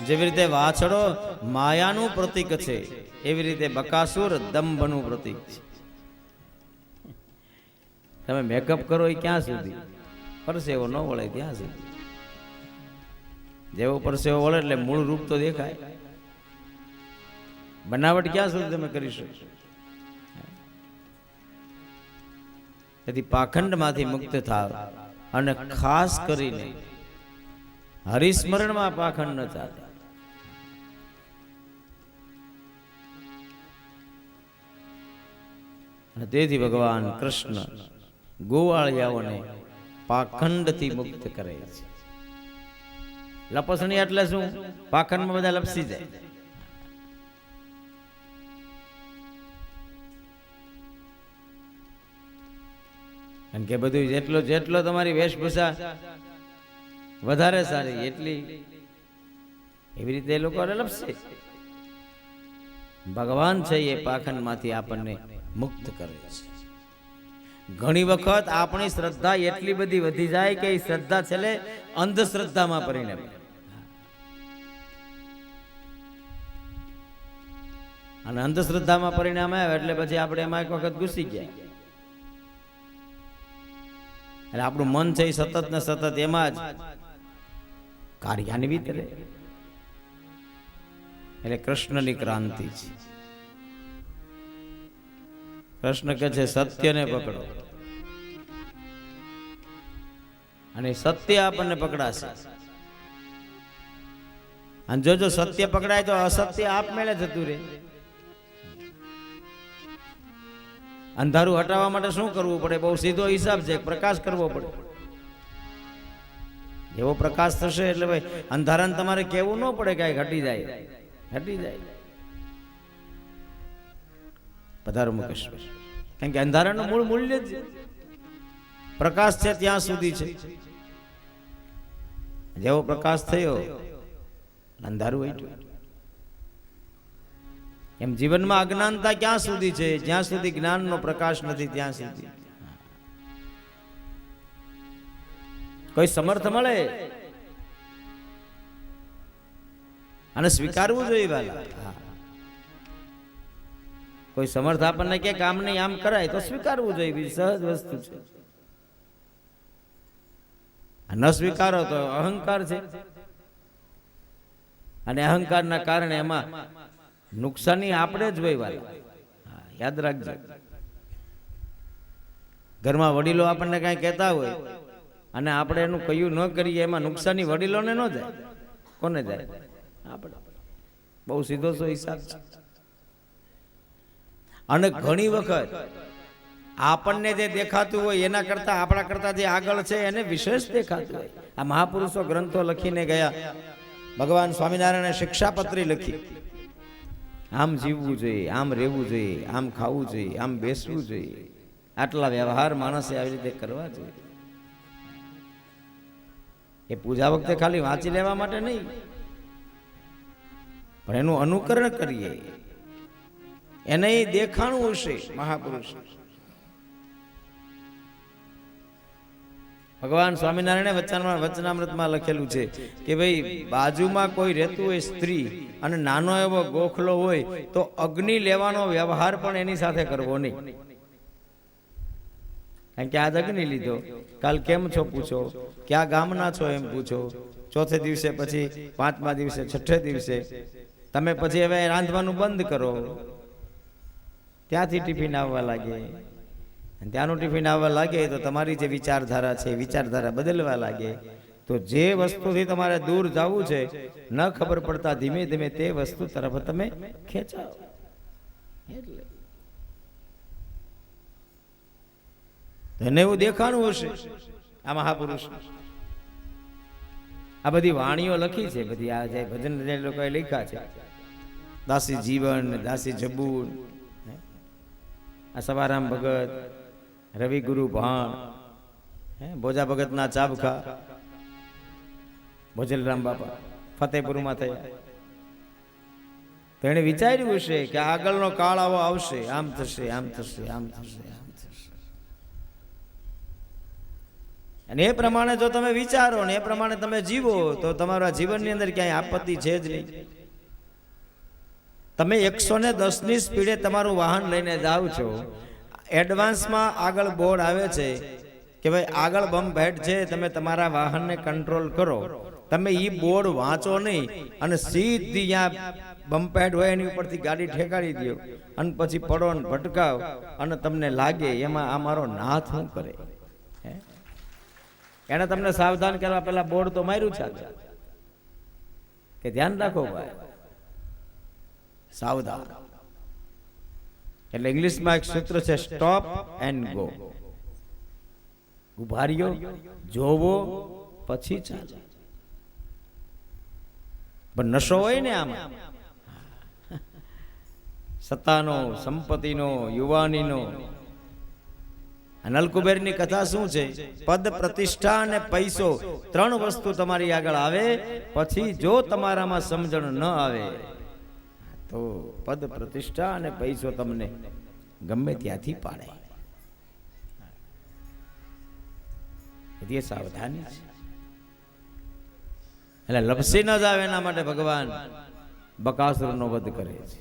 જેવી રીતે વાછડો માયાનું પ્રતીક છે, એવી રીતે બકાસુર દંભનું પ્રતીક છે. તમે મેકઅપ કરો એ ક્યાં સુધી? પરસેવો ન વળે ત્યાં સુધી. જેવો પરસેવો વળે એટલે મૂળ રૂપ તો દેખાય. બનાવટ ક્યાં સુધી તમે કરી શકશો? તેથી પાખંડમાંથી મુક્ત થાવ, અને ખાસ કરીને હરિસ્મરણમાં પાખંડ ન ચાલે. અને તેથી ભગવાન કૃષ્ણ ગોવાળિયાઓને પાખંડથી મુક્ત કરે છે. લપસણી એટલે શું? પાખંડમાં બધા લપસી જાય. કારણ કે બધું જેટલો તમારી વેશભૂષા વધારે સારી, એટલી એવી રીતે એ લોકો લપસે. ભગવાન છે એ પાખંડમાંથી આપણને મુક્ત કરે છે. ઘણી વખત આપણી શ્રદ્ધા એટલી બધી વધી જાય કે એ શ્રદ્ધા છેલ્લે અંધશ્રદ્ધામાં પરિણમે. અને અંધશ્રદ્ધામાં પરિણામ આવે એટલે પછી આપણે એમાં એક વખત ઘૂસી ગયા. એટલે આપણું મન છે એ સતત ને સતત એમાં જ કાર્યાન્વિત રહે. એટલે કૃષ્ણની ક્રાંતિ છે. કૃષ્ણ કહે છે સત્યને પકડો, અને સત્ય આપણને પકડાશે. અને જો સત્ય પકડાય તો અસત્ય આપમેળે જતું રહે. અંધારું હટાવવા માટે શું કરવું પડે? બહુ સીધો હિસાબ છે, પ્રકાશ કરવો પડે. એવો પ્રકાશ થશે એટલે ભાઈ અંધારાને તમારે કેવું ન પડે કે હટી જાય, હટી જાય. પધારો મુકેશ્વર. કારણ કે અંધારાનું મૂળ મૂલ્ય જ પ્રકાશ છે ત્યાં સુધી છે. જેવો પ્રકાશ થયો અંધારું હટ્યું. એમ જીવનમાં અજ્ઞાનતા ક્યાં સુધી છે? જ્યાં સુધી જ્ઞાનનો પ્રકાશ નથી ત્યાં સુધી. કોઈ સમર્થ મળે અને સ્વીકારવું જોઈએ વાલા. કોઈ સમર્થ આપણને કે કામ નહીં આમ કરાય તો સ્વીકારવું જોઈએ, બીજી સહજ વસ્તુ છે. ન સ્વીકારો તો અહંકાર છે, અને અહંકારના કારણે એમાં નુકસાની આપણે જ હોય વાલા. યાદ રાખજો. ઘરમાં વડીલો આપણને કઈ કહેતા હોય અને આપણે એનું કયું ન કરીએ, એમાં નુકસાની વડીલોને ન જાય. કોને જાય? આપણે. બહુ સીધો સો હિસાબ છે. અને ઘણી વખત આપણને જે દેખાતું હોય એના કરતા આપણા કરતા જે આગળ છે એને વિશેષ દેખાતું હોય. આ મહાપુરુષો ગ્રંથો લખીને ગયા. ભગવાન સ્વામિનારાયણે શિક્ષાપત્રી લખી. આમ જીવવું જોઈએ, આમ રહેવું જોઈએ, આમ ખાવું જોઈએ, આમ બેસવું જોઈએ. આટલા વ્યવહાર માણસે આવી રીતે કરવા જોઈએ. એ પૂજા વખતે ખાલી વાંચી લેવા માટે નહીં, પણ એનું અનુકરણ કરીએ. એને દેખાણું હશે મહાપુરુષ. ભગવાન સ્વામિનારાયણે વચનામૃતમાં લખેલું છે કે ભાઈ બાજુમાં કોઈ રહેતું હોય સ્ત્રી અને નાનો એવો ગોખલો હોય તો અગ્નિ લેવાનો વ્યવહાર પણ એની સાથે કરવો નહીં. કારણ કે આજ અગ્નિ લીધો, કાલ કેમ છો પૂછો, ક્યાં ગામના છો એમ પૂછો, ચોથે દિવસે પછી પાંચમા દિવસે છઠ્ઠે દિવસે તમે પછી હવે રાંધવાનું બંધ કરો, ત્યાંથી ટિફિન આવવા લાગે. ત્યાંનું ટિફિન આવવા લાગે તો તમારી જે વિચારધારા છે વિચારધારા બદલવા લાગે. તો જે વસ્તુથી તમારે દૂર જવું છે ન ખબર પડતા ધીમે ધીમે તે વસ્તુ તરફ તમે ખેંચાવો. એને એવું દેખાણું હશે આ મહાપુરુષ. આ બધી વાણીઓ લખી છે, બધી આ જે ભજન જે લોકોએ લખ્યા છે, દાસી જીવન, દાસી જબૂન, આ સવારામ ભગત, રવિ ગુરુ ભાણ, ભોજા ભગતના ચાબખા, ભોજલરામ બાપા ફતેપુરમાં થયા. તો એને વિચાર્યું હશે કે આગળનો કાળ આવો આવશે, આમ થશે, આમ થશે, આમ થશે, આમ થશે. અને એ પ્રમાણે જો તમે વિચારો ને એ પ્રમાણે તમે જીવો તો તમારા જીવનની અંદર ક્યાંય આપત્તિ છે જ નહીં. તમે 110ની સ્પીડે તમારું વાહન લઈને જાઓ છો, એડવાન્સમાં આગળ બોર્ડ આવે છે કે ભાઈ આગળ બમ્પ હેડ છે, તમે તમારા વાહનને કંટ્રોલ કરો. તમે એ બોર્ડ વાંચો નહીં અને સીધી ત્યાં બમ્પ હેડ હોય એની ઉપરથી ગાડી ઠેકાડી દો અને પછી પડો ને ભટકાવ અને તમને લાગે એમાં આ મારો નાથ શું કરે. એને તમને સાવધાન કરવા પેલા બોર્ડ તો માર્યું છે કે ધ્યાન રાખો ભાઈ, સાવધાન. એટલે ઇંગ્લિશમાં એક સૂત્ર છે, સ્ટોપ એન્ડ ગો. ઉભા રહ્યો, જોવો, પછી ચાલો. પણ નશો હોય ને આમાં, સત્તાનો, સંપત્તિનો, યુવાનીનો. નલકુબેરની કથા શું છે? પદ, પ્રતિષ્ઠા અને પૈસો, ત્રણ વસ્તુ તમારી આગળ આવે પછી જો તમારામાં સમજણ ન આવે તો પદ, પ્રતિષ્ઠા અને પૈસો તમને ગમે ત્યાંથી પાડે. એ સાવધાની છે. એટલે લપસી ન જાવ એના માટે ભગવાન બકાસુરનો વધ કરે છે.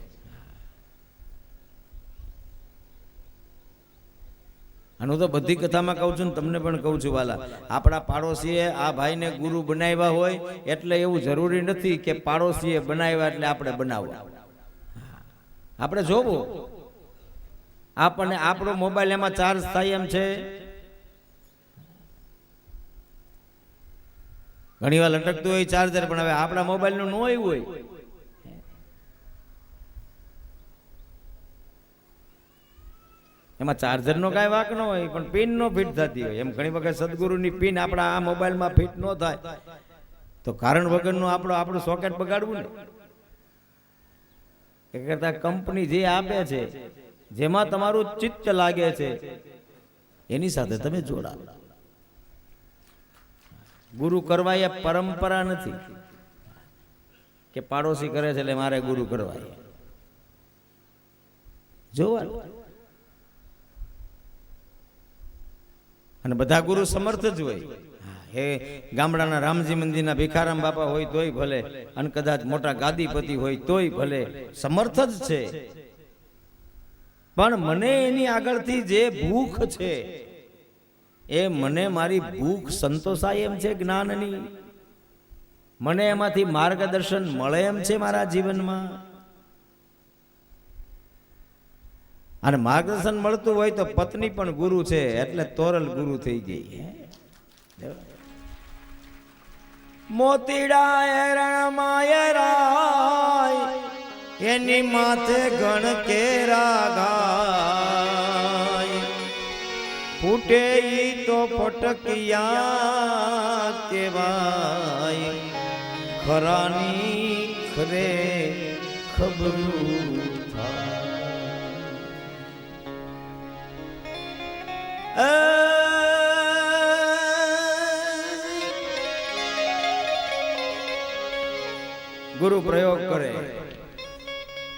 આનું તો બધી કથામાં કહું છું ને તમને પણ કહું છું વાલા, આપણા પાડોશીએ આ ભાઈને ગુરુ બનાવ્યા હોય એટલે એવું જરૂરી નથી કે પાડોશીએ બનાવ્યા એટલે આપણે બનાવવા. આપણે જોવું આપણને આપણો મોબાઈલ એમાં ચાર્જ થાય એમ છે. ઘણી વાર લટકતું હોય ચાર્જર, પણ હવે આપણા મોબાઈલનું ન હોય. એમાં ચાર્જરનો કાંઈ વાક ન હોય પણ પિન નો ફિટ થતી હોય. એમ ઘણી વખત સદગુરુની પિન આપણા આ મોબાઈલમાં ફિટ ન થાય તો કારણ વગરનું આપણું સોકેટ બગાડવું ને. એ કરતા કંપની જે આપે છે, જેમાં તમારું ચિત્ત લાગે છે એની સાથે તમે જોડાવો. ગુરુ કરવા એ પરંપરા નથી કે પાડોશી કરે છે એટલે મારે ગુરુ કરવા. જોવાનું. અને બધા ગુરુ સમર્થ જ હોય. હે ગામડાના રામજી મંદિરના ભીખારામ બાપા હોય તોય ભલે, અને કદાચ મોટા ગાદીપતિ હોય તોય ભલે, સમર્થ જ છે. પણ મને એની આગળથી જે ભૂખ છે એ મને મારી ભૂખ સંતોષાય એમ છે જ્ઞાનની, મને એમાંથી માર્ગદર્શન મળે એમ છે મારા જીવનમાં. અને માર્ગદર્શન મળતું હોય તો પત્ની પણ ગુરુ છે એટલે તોરલ ગુરુ થઈ ગઈ. મોતીડા એરણમાય રાય એની માથે ગણ કેરા ગાય, ફૂટે ઈ તો ફટકિયા કેવાય, ખરાની ખરે ખબરું ગુરુ પ્રયોગ કરે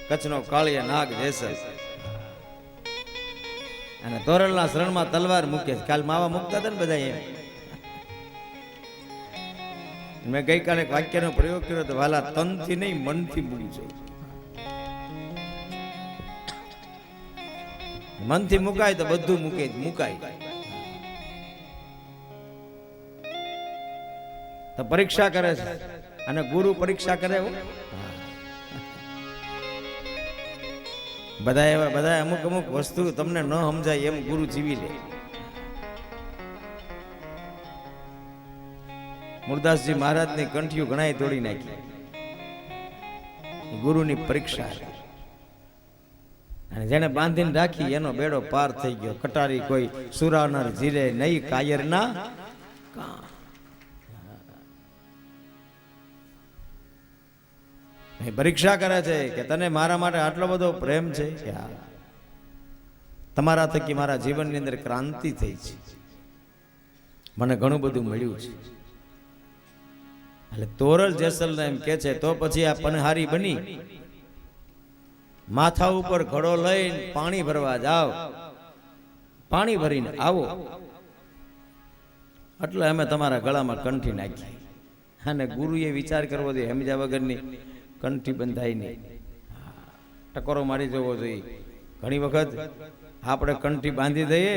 કચ્છનો કાળિયા નાગ જેસર. અને તોરલના શરણમાં તલવાર મૂકે છે. કાલ માવા મૂકતા હતા ને બધા એમ. મેં ગઈકાલે એક વાક્યનો પ્રયોગ કર્યો તો વાલા તનથી નહીં મનથી મૂકજો. મનથી મુકાય તો બધું મુકાય. તો પરીક્ષા કરે છે અને ગુરુ પરીક્ષા કરે હો. બધા અમુક વસ્તુ તમને ન સમજાય એમ ગુરુ જીવી લે. મુરદાસજી મહારાજની કંઠીઓ ઘણાય તોડી નાખી. ગુરુની પરીક્ષા છે. અને જેને બાંધીને રાખી એનો બેડો પાર થઈ ગયો. કટારી કોઈ સુરાનર જીરે નહીં કાયરના પરીક્ષા કરે છે કે તને મારા માટે આટલો બધો પ્રેમ છે કે તમારા થકી મારા જીવનની અંદર ક્રાંતિ થઈ છે, મને ઘણું બધું મળ્યું છે. એટલે તોરલ જેસલને એમ કે છે તો પછી આ પનહારી બની માથા ઉપર ઘડો લઈને પાણી ભરવા જાઓ, પાણી ભરીને આવો એટલે અમે તમારા ગળામાં કંઠી નાખી. અને ગુરુએ વિચાર કરવો જોઈએ, સમજ્યા વગરની કંઠી બંધાય નહીં. ટકોરો મારી જવો જોઈએ. ઘણી વખત આપણે કંઠી બાંધી દઈએ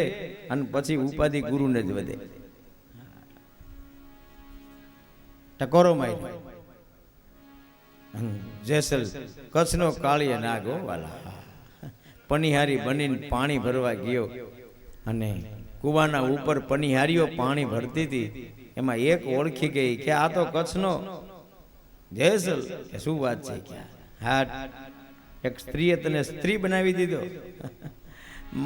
અને પછી ઉપાધિ ગુરુને જ વધે. ટકોરો મારી જેસલ કચ્છનો કાળીએ નાગો વાલા પનિહારી બનીને પાણી ભરવા ગયો અને કુવાના ઉપર પનિહારીઓ પાણી ભરતી હતી. એમાં એક ઓળખી ગઈ કે આ તો કચ્છનો જેસલ. કે શું વાત છે કે હા એક સ્ત્રીએ તને સ્ત્રી બનાવી દીધો.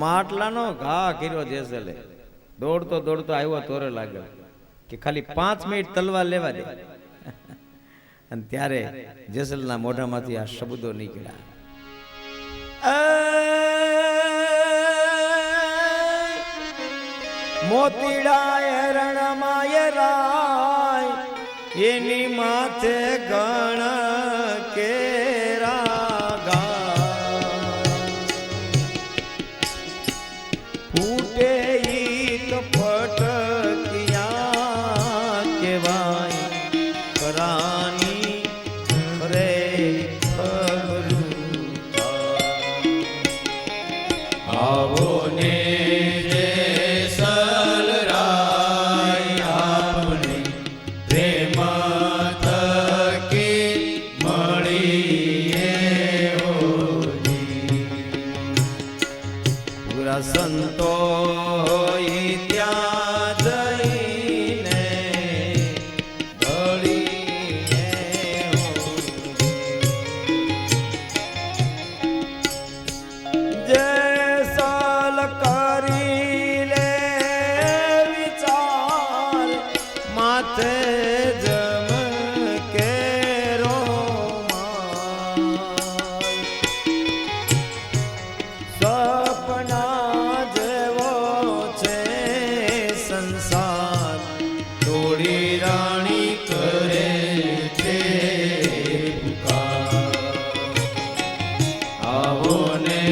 માટલાનો ઘા કર્યો જેસલે. દોડતો દોડતો આવ્યો તોરે લાગ્યો કે ખાલી 5 મિનિટ તલવાર લેવા દે. અને ત્યારે જેસલના મોઢામાંથી આ શબ્દો નીકળ્યા, મોતીડા રણમાય રાય એની માથે ગણ કેરા ગા ફૂટે ઈટ ફટકિયા કેવાય કરાની રે આવો ને જેસલ રાય આપને પ્રેમ થકી મળીએ પૂરા સંતો ત્યાં જઈને ભળીએ જેસલ કરી લે વિચાર માથે જમ કેરો સપના જેવો છે સંસાર થોડી રાણી કરે છે પુકાર. આવો ને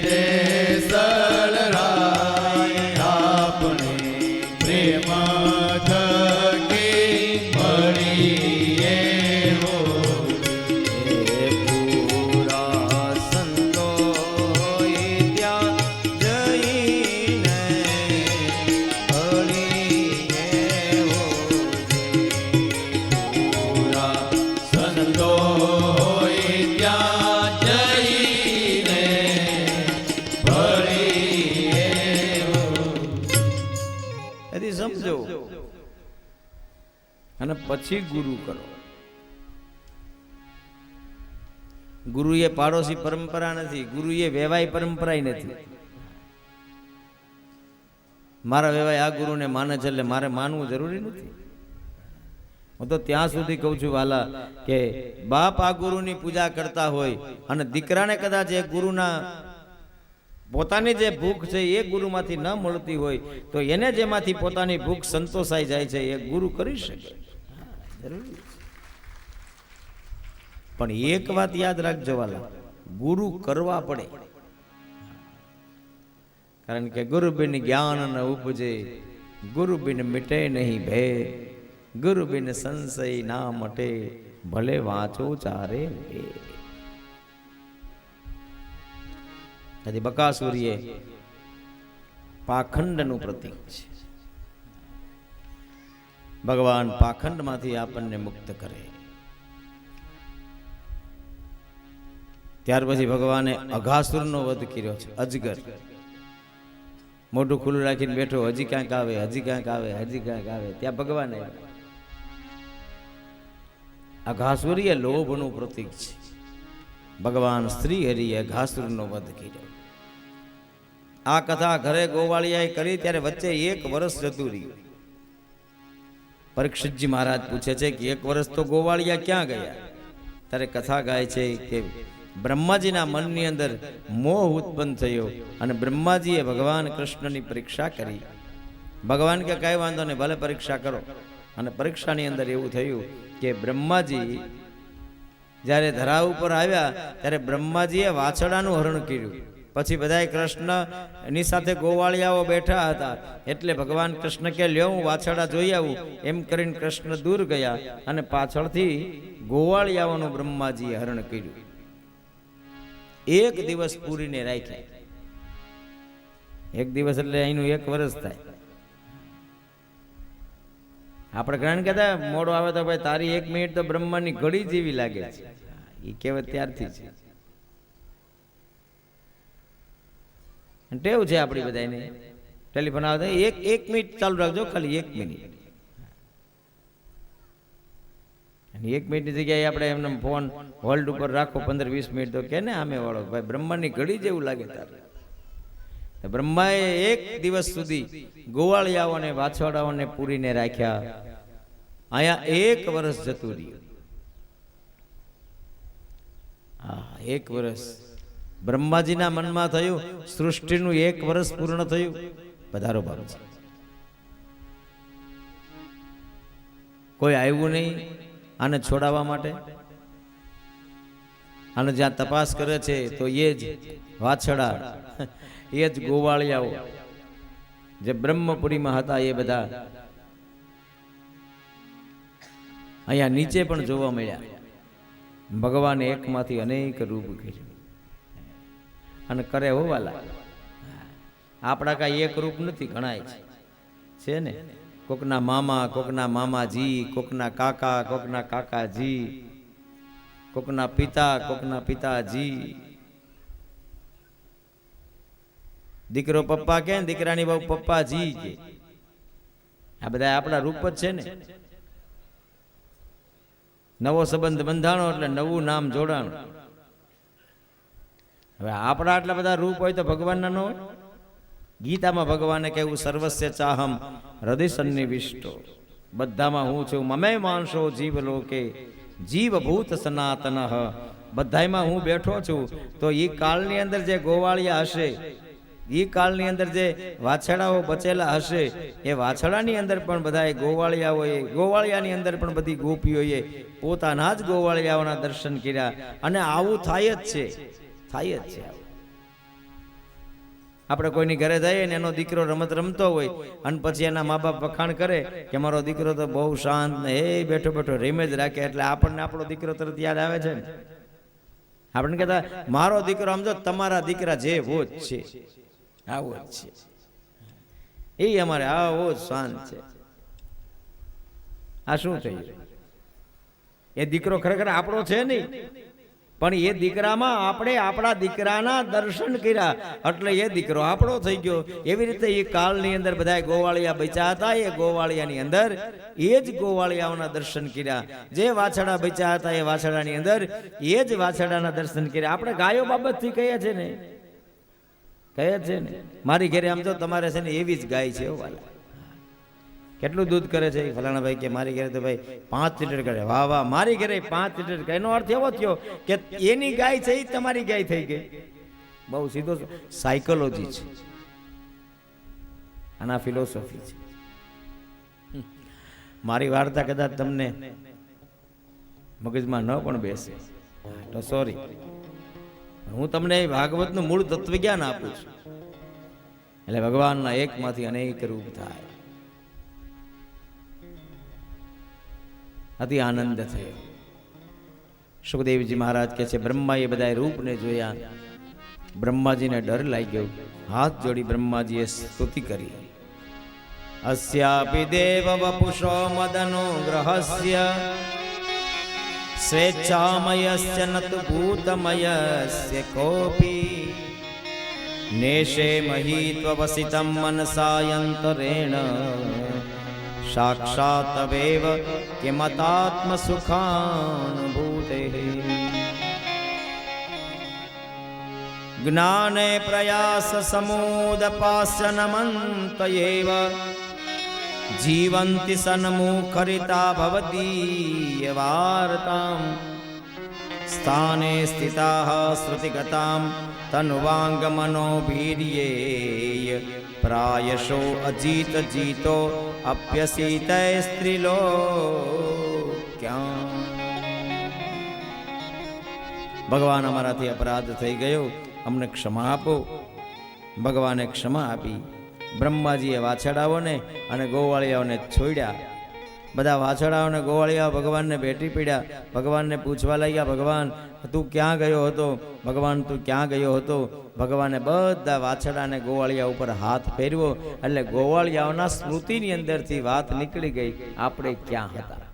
જેસલ રાય આપને પ્રેમ થકી મળીએ પૂરા સંતો ત્યાં જઈને ભળીએ પૂરા સંતો ત્યાં જઈને ભળીએ. એથી સમજો અને પછી ગુરુ કરો. ગુરુ એ પાડોશી પરંપરા નથી, ગુરુ એ વેવાય પરંપરા નથી. મારા વેવાય આ ગુરુને માને છે એટલે મારે માનવું જરૂરી નથી. હું તો ત્યાં સુધી કહું છું વાલા કે બાપ આ ગુરુની પૂજા કરતા હોય અને દીકરાને કદાચ એ ગુરુના પોતાની જે ભૂખ છે એ ગુરુમાંથી ન મળતી હોય તો એને જેમાંથી પોતાની ભૂખ સંતોષાઈ જાય છે એ ગુરુ કરી શકે. જરૂરી છે. પણ એક વાત યાદ રાખજો વાલા, ગુરુ કરવા પડે. કારણ કે ગુરુ બિન જ્ઞાન ન ઉપજે, ગુરુ બિન મિટે નહીં ભે, ગુરુ બિન સંશય ના મટે, ભલે વાંચો ચારે વેદ. બકાસુરીએ પાખંડનું પ્રતીક છે. ભગવાન પાખંડમાંથી આપણને મુક્ત કરે. ત્યાર પછી ભગવાને અઘાસુરનો વધ કર્યો છે. અજગર મોઢું ખુલ્લું રાખીને બેઠો, હજી ક્યાંક આવે, હજી ક્યાંક આવે, હજી ક્યાંક આવે. ત્યાં ભગવાન આવ્યા. અઘાસુર એ લોભનું પ્રતીક છે. ભગવાન શ્રી હરિએ અઘાસુરનો વધ કર્યો. આ કથા ઘરે ગોવાળિયાએ કરી ત્યારે વચ્ચે 1 વર્ષ જતું રહ્યું. પરીક્ષિતજી મહારાજ પૂછે છે કે 1 વર્ષ તો ગોવાળિયા ક્યાં ગયા? ત્યારે કથા ગાય છે કે બ્રહ્માજીના મનની અંદર મોહ ઉત્પન્ન થયો અને બ્રહ્માજીએ ભગવાન કૃષ્ણની પરીક્ષા કરી. ભગવાન કે કાંઈ વાંધો નહીં, ભલે પરીક્ષા કરો. અને પરીક્ષાની અંદર એવું થયું કે બ્રહ્માજી જ્યારે ધરા ઉપર આવ્યા ત્યારે બ્રહ્માજીએ વાછડાનું હરણ કર્યું. પછી બધાય કૃષ્ણ એની સાથે ગોવાળિયાઓ બેઠા હતા એટલે ભગવાન કૃષ્ણ કે લ્યો હું વાછડા જોઈ આવું એમ કરીને કૃષ્ણ દૂર ગયા અને પાછળથી ગોવાળિયાઓનું બ્રહ્માજીએ હરણ કર્યું. 1 દિવસ પૂરીને રાખ્યા. 1 દિવસ એટલે અહીંનું 1 વર્ષ થાય. આપણે ઘણા કહેતા મોડો આવે તો ભાઈ તારી 1 મિનિટ તો બ્રહ્માની ઘડી જેવી લાગે છે. એ કહેવત ત્યારથી છે. ટેવ છે આપણી બધાને. ટેલિફોન આવે 1 મિનિટ ચાલુ રાખજો, ખાલી 1 મિનિટ. અને 1 મિનિટની જગ્યાએ આપણે એમને ફોન હોલ્ડ ઉપર રાખો 15-20 મિનિટ તો કે ને આમે વાળો ભાઈ બ્રહ્માની ઘડી જેવું લાગે તારે. બ્રહ્માએ 1 દિવસ સુધી ગોવાળિયાઓને વાછડાઓને પૂરીને રાખ્યા. અહીંયા 1 વર્ષ જતું રહ્યું. હા, 1 વર્ષ બ્રહ્માજીના મનમાં થયું સૃષ્ટિનું 1 વર્ષ પૂર્ણ થયું. પધારો બાપજી. કોઈ આવ્યું નહીં આને છોડાવવા માટે. આને જ્યાં તપાસ કરે છે તો એ જ વાછડા, એ જ ગોવાળિયાઓ જે બ્રહ્મપુરીમાં હતા એ બધા અહીંયા નીચે પણ જોવા મળ્યા. ભગવાને એકમાંથી અનેક રૂપ કર્યું અને કરે હોવાલા. આપણા કાંઈ એક રૂપ નથી, ઘણાય છે ને. કોકના મામા, કોકના મામાજી, કોકના કાકા, કોકના કાકાજી, કોકના પિતા, કોકના પિતાજી. દીકરો પપ્પા કે દીકરાની બહુ પપ્પાજી કે. આ બધા આપણા રૂપ જ છે ને. નવો સંબંધ બંધાણો એટલે નવું નામ જોડાણું. હવે આપણા આટલા બધા રૂપ હોય તો ભગવાનના ન હોય? ગીતામાં ભગવાને કહ્યું સર્વસ્ય ચાહમ હૃદય સન્નિવિષ્ટો. બધામાં હું છું. મમે માનસો જીવ લોકે જીવભૂત સનાતન. બધામાં હું બેઠો છું. તો એ કાળની અંદર જે ગોવાળિયા હશે, એ કાળની અંદર જે વાછડાઓ બચેલા હશે, એ વાછડાની અંદર પણ બધા ગોવાળિયાઓએ, ગોવાળિયાની અંદર પણ બધી ગોપીઓએ પોતાના જ ગોવાળિયાઓના દર્શન કર્યા. અને આવું થાય જ છે, થાય જ છે. આપણે કોઈની ઘરે જઈએ ને એનો દીકરો રમત રમતો હોય અને પછી એના મા બાપ વખાણ કરે કે મારો દીકરો તો બહુ શાંત ને એ બેઠો બેઠો રેમે જ રાખે, એટલે આપણને આપણો દીકરો તરત યાદ આવે છે ને. આપણને કહેતા મારો દીકરો સમજો તમારા દીકરા જેવો જ છે, આવો જ છે, એ અમારે આવો જ શાંત છે. આ શું થયું? એ દીકરો ખરેખર આપણો છે નહીં, પણ એ દીકરામાં આપણે આપણા દીકરાના દર્શન કર્યા એટલે એ દીકરો આપણો થઈ ગયો. એવી રીતે એ કાળની અંદર બધા ગોવાળિયા બચ્યા હતા, એ ગોવાળિયાની અંદર એ જ ગોવાળિયાઓના દર્શન કર્યા. જે વાછડા બચ્યા હતા એ વાછડાની અંદર એ જ વાછડાના દર્શન કર્યા. આપણે ગાયો બાબતથી કહીએ છીએ ને, કહીએ છે ને, મારી ઘરે આમ તો તમારે છે ને એવી જ ગાય છે. વાલા કેટલું દૂધ કરે છે ફલાણા ભાઈ કે મારી ઘરે તો ભાઈ 5 લીટર કરે. વાહ વાહ, મારી ઘરે 5 લીટર કરે. એનો અર્થ એવો થયો કે એની ગાય છે એ તમારી ગાય થઈ ગઈ. બહુ સીધો સાયકોલોજી છે, આના ફિલોસોફી છે. મારી વાર્તા કદાચ તમને મગજમાં ન પણ બેસે તો સોરી, હું તમને ભાગવતનું મૂળ તત્વજ્ઞાન આપું છું. એટલે ભગવાનના એકમાંથી અનેક રૂપ થાય. અતિ આનંદ થયો. સુખદેવજી મહારાજ કહે છે, બ્રહ્માએ બધા રૂપને જોયા, બ્રહ્માજીને ડર લાગ્યો. હાથ જોડી બ્રહ્માજીએ સ્તુતિ કરી. અસ્યાપિ દેવ વપુષો મદનો ગ્રહસ્ય સ્વેચ્છામયસ્ય નતુ ભૂતમયસ્ય કોપી નેશે મહીત્વવસિતં મનસાયંતરેણ સાક્ષાતવેવ કિમતાત્મસુખાનુભૂતે જ્ઞાને પ્રયાસ સમૂદપાસ્યનમંતયેવ જીવંતિ સન્મુખરિતા ભવદીય વાર્તામ સ્થાને સ્થિતાઃ શ્રુતિગતામ તન્વાંગમનોભીર્યેય પ્રાયશો અજીત જીતો અપ્યસીતય સ્ત્રીલોક્યામ. ભગવાન, અમારાથી અપરાધ થઈ ગયો, અમને ક્ષમા આપો. ભગવાને ક્ષમા આપી. બ્રહ્માજીએ વાછડાઓને અને ગોવાળિયાઓને છોડ્યા. બધા વાછડાઓને ગોવાળિયાઓ ભગવાનને ભેટી પીડ્યા. ભગવાનને પૂછવા લાગ્યા, ભગવાન તું ક્યાં ગયો હતો? ભગવાન તું ક્યાં ગયો હતો? ભગવાને બધા વાછડાને ગોવાળિયા ઉપર હાથ ફેરવ્યો એટલે ગોવાળિયાઓના સ્મૃતિની અંદરથી વાત નીકળી ગઈ, આપણે ક્યાં હતા.